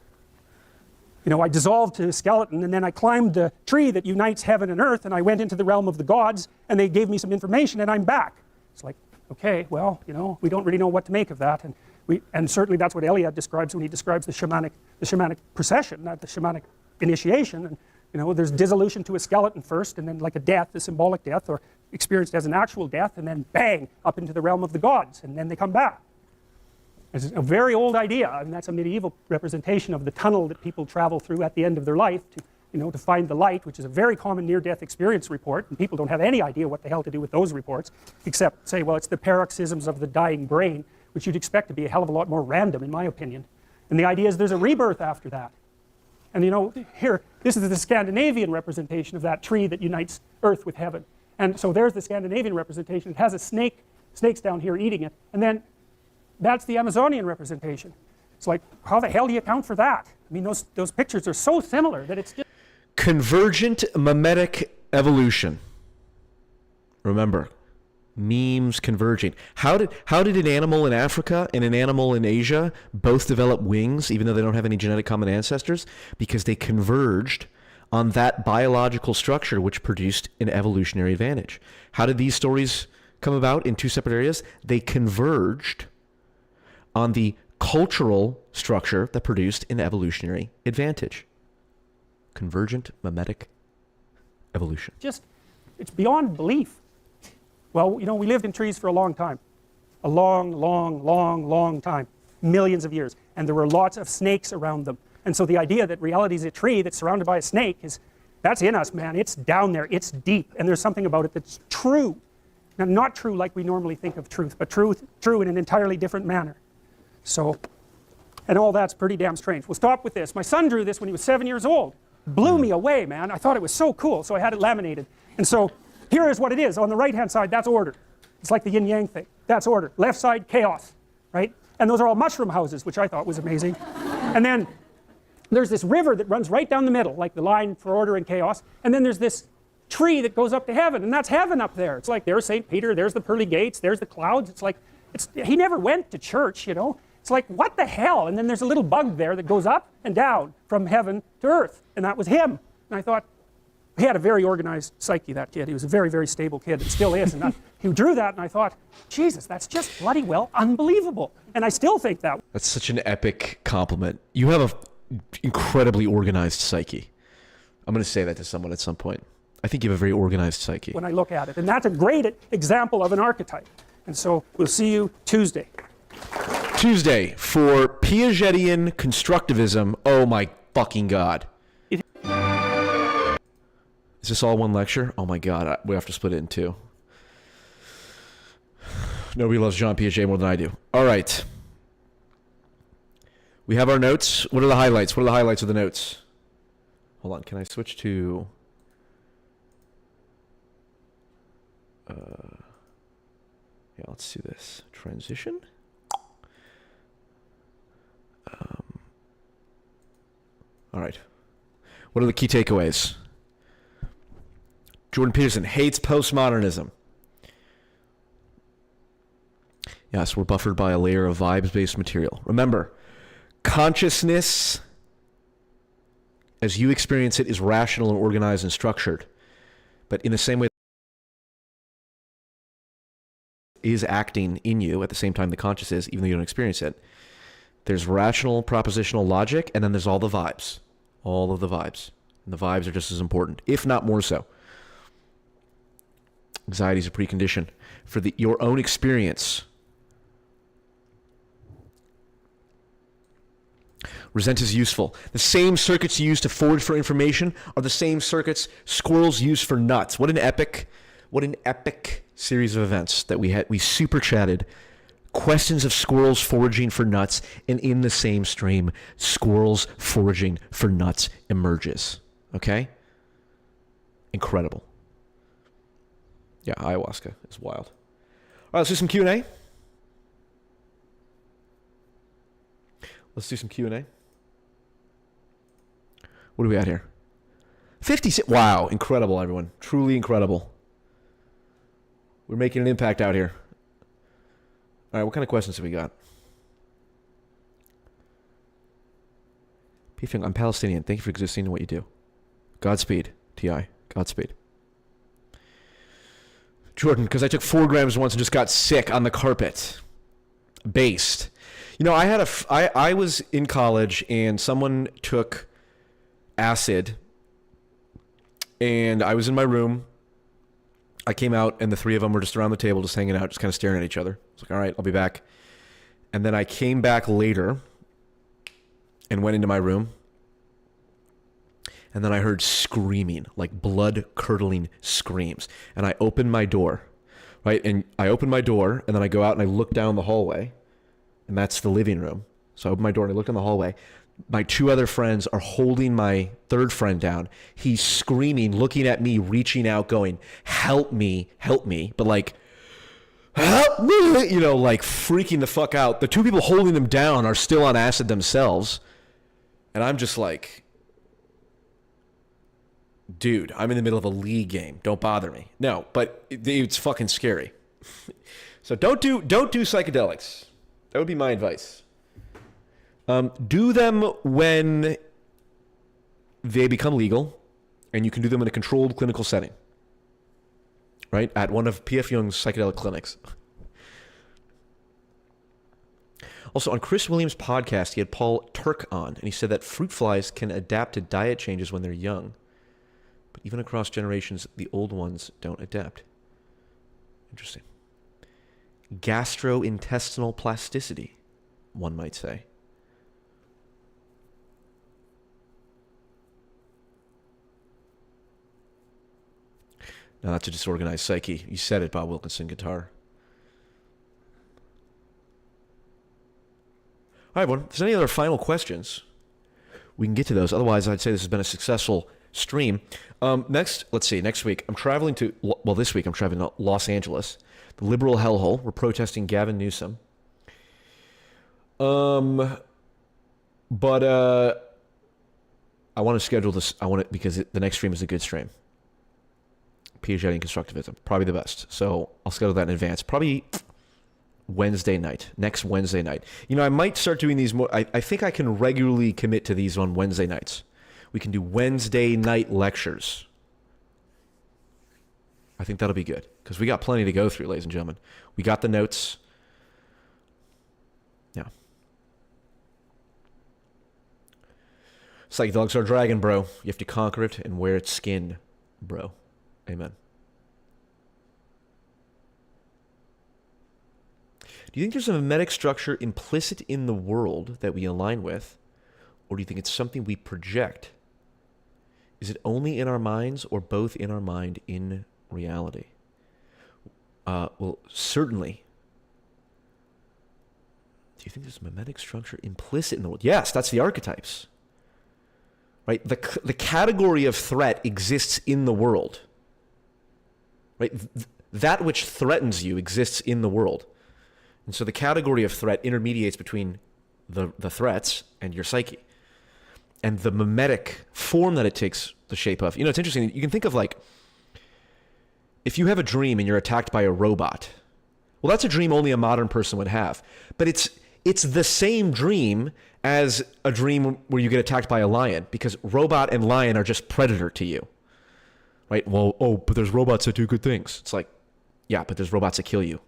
I dissolved to a skeleton, and then I climbed the tree that unites heaven and earth, and I went into the realm of the gods, and they gave me some information, and I'm back. It's like, okay, well, we don't really know what to make of that. And certainly that's what Eliade describes when he describes the shamanic procession, not the shamanic initiation. And there's dissolution to a skeleton first, and then like a death, a symbolic death, or experienced as an actual death, and then bang, up into the realm of the gods, and then they come back. It's a very old idea, and that's a medieval representation of the tunnel that people travel through at the end of their life to find the light, which is a very common near-death experience report, and people don't have any idea what the hell to do with those reports, except say, well, it's the paroxysms of the dying brain, which you'd expect to be a hell of a lot more random, in my opinion. And the idea is there's a rebirth after that. And here, this is the Scandinavian representation of that tree that unites earth with heaven. And so there's the Scandinavian representation. It has a snakes down here eating it. And then that's the Amazonian representation. It's like, how the hell do you account for that? I mean, those pictures are so similar that it's just... Convergent mimetic evolution. Remember, memes converging. How did an animal in Africa and an animal in Asia both develop wings, even though they don't have any genetic common ancestors? Because they converged on that biological structure which produced an evolutionary advantage. How did these stories come about in two separate areas? They converged on the cultural structure that produced an evolutionary advantage. Convergent mimetic evolution. It's beyond belief. Well, we lived in trees for a long time. A long time. Millions of years. And there were lots of snakes around them. And so the idea that reality is a tree that's surrounded by a snake that's in us, man. It's down there. It's deep. And there's something about it that's true. Now, not true like we normally think of truth, but true in an entirely different manner. So, and all that's pretty damn strange. We'll stop with this. My son drew this when he was 7 years old. Blew me away, man. I thought it was so cool, so I had it laminated. And so, here is what it is. On the right-hand side, that's order. It's like the yin-yang thing. That's order. Left side, chaos, right? And those are all mushroom houses, which I thought was amazing. And then there's this river that runs right down the middle, like the line for order and chaos. And then there's this tree that goes up to heaven, and that's heaven up there. It's like there's St. Peter, there's the pearly gates, there's the clouds. It's like, he never went to church, It's like, what the hell? And then there's a little bug there that goes up and down from heaven to earth. And that was him. And I thought, he had a very organized psyche, that kid. He was a very, very stable kid, and still is. And he drew that, and I thought, Jesus, that's just bloody well unbelievable. And I still think that. That's such an epic compliment. You have an incredibly organized psyche. I'm going to say that to someone at some point. I think you have a very organized psyche. When I look at it. And that's a great example of an archetype. And so we'll see you Tuesday. Tuesday for Piagetian constructivism. Oh my fucking God. Is this all one lecture? Oh my God, we have to split it in two. Nobody loves Jean Piaget more than I do. All right. We have our notes. What are the highlights? What are the highlights of the notes? Hold on, can I switch to... yeah, let's do this. Transition. All right. What are the key takeaways? Jordan Peterson hates postmodernism. Yes, we're buffered by a layer of vibes-based material. Remember, consciousness, as you experience it, is rational and organized and structured. But in the same way, is acting in you at the same time the conscious is, even though you don't experience it. There's rational propositional logic, and then there's all the vibes. All of the vibes. And the vibes are just as important, if not more so. Anxiety is a precondition for your own experience. Resent is useful. The same circuits you use to forward for information are the same circuits squirrels use for nuts. What an epic series of events that we super chatted. Questions of squirrels foraging for nuts, and in the same stream, squirrels foraging for nuts emerges. Okay? Incredible. Yeah, ayahuasca is wild. All right, let's do some Q&A. Let's do some Q&A. What do we got here? 56. Wow, incredible, everyone. Truly incredible. We're making an impact out here. All right, what kind of questions have we got? P. Fing, I'm Palestinian. Thank you for existing and what you do. Godspeed, T.I. Godspeed. Jordan, because I took 4 grams once and just got sick on the carpet. Based. You know, I was in college and someone took acid and I was in my room. I came out and the 3 of them were just around the table, just hanging out, just kind of staring at each other. I was like, all right, I'll be back. And then I came back later and went into my room. And then I heard screaming, like blood-curdling screams. And I opened my door, right? And I opened my door, and then I go out and I look down the hallway, and that's the living room. So I opened my door and I look in the hallway. My 2 other friends are holding my 3rd friend down. He's screaming, looking at me, reaching out, going, help me, but like, help me, you know, like freaking the fuck out. The 2 people holding them down are still on acid themselves. And I'm just like, dude, I'm in the middle of a league game. Don't bother me. No, but it's fucking scary. So don't do psychedelics. That would be my advice. Do them when they become legal, and you can do them in a controlled clinical setting, right? At one of P.F. Jung's psychedelic clinics. Also, on Chris Williams' podcast, he had Paul Turk on, and he said that fruit flies can adapt to diet changes when they're young. But even across generations, the old ones don't adapt. Interesting. Gastrointestinal plasticity, one might say. Now that's a disorganized psyche. You said it, Bob Wilkinson, guitar. All right, everyone. If there's any other final questions, we can get to those. Otherwise, I'd say this has been a successful stream. Next week, I'm traveling to, this week I'm traveling to Los Angeles, the liberal hellhole. We're protesting Gavin Newsom. But I want to schedule this, because the next stream is a good stream. Piaget and constructivism, probably the best. So I'll schedule that in advance. Probably Wednesday night, next Wednesday night. You know, I might start doing these more. I think I can regularly commit to these on Wednesday nights. We can do Wednesday night lectures. I think that'll be good because we got plenty to go through, ladies and gentlemen. We got the notes. Yeah. Psychedelics are a dragon, bro. You have to conquer it and wear its skin, bro. Amen. Do you think there's a mimetic structure implicit in the world that we align with, or do you think it's something we project? Is it only in our minds or both in our mind in reality? Well, certainly. Do you think there's a mimetic structure implicit in the world? Yes, that's the archetypes. Right? The category of threat exists in the world. Right? That which threatens you exists in the world. And so the category of threat intermediates between the threats and your psyche. And the mimetic form that it takes the shape of. You know, it's interesting. You can think of like, if you have a dream and you're attacked by a robot, well, that's a dream only a modern person would have. But it's the same dream as a dream where you get attacked by a lion, because robot and lion are just predator to you. Right? Well, but there's robots that do good things. It's like, yeah, but there's robots that kill you.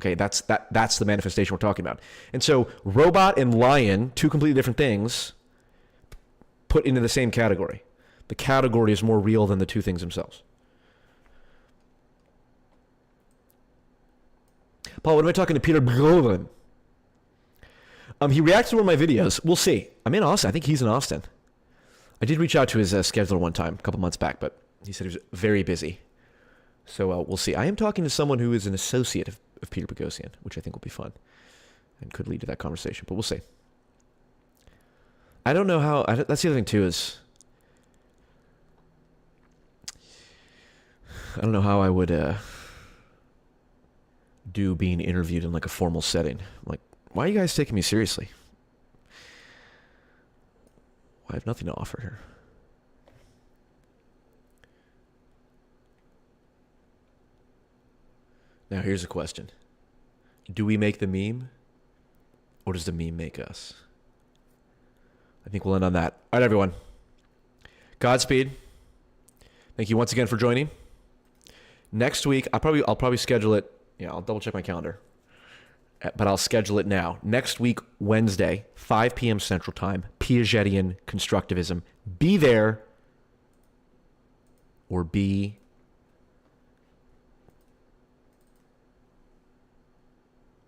Okay, that's the manifestation we're talking about. And so robot and lion, two completely different things, put into the same category. The category is more real than the two things themselves. Paul, what am I talking to Peter Berlin? He reacts to one of my videos. We'll see. I'm in Austin. I think he's in Austin. I did reach out to his scheduler one time, a couple months back, but he said he was very busy. So we'll see. I am talking to someone who is an associate of Peter Boghossian, which I think will be fun and could lead to that conversation, but we'll see. I don't know how... that's the other thing, too, is... I don't know how I would do being interviewed in like a formal setting. I'm like, why are you guys taking me seriously? I have nothing to offer here. Now here's a question. Do we make the meme, or does the meme make us? I think we'll end on that. All right, everyone. Godspeed. Thank you once again for joining. Next week, I'll probably schedule it. Yeah, I'll double check my calendar. But I'll schedule it now. Next week, Wednesday, 5 p.m. Central Time, Piagetian Constructivism. Be there or be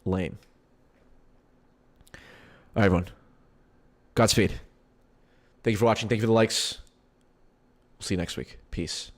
lame. All right, everyone. Godspeed. Thank you for watching. Thank you for the likes. We'll see you next week. Peace.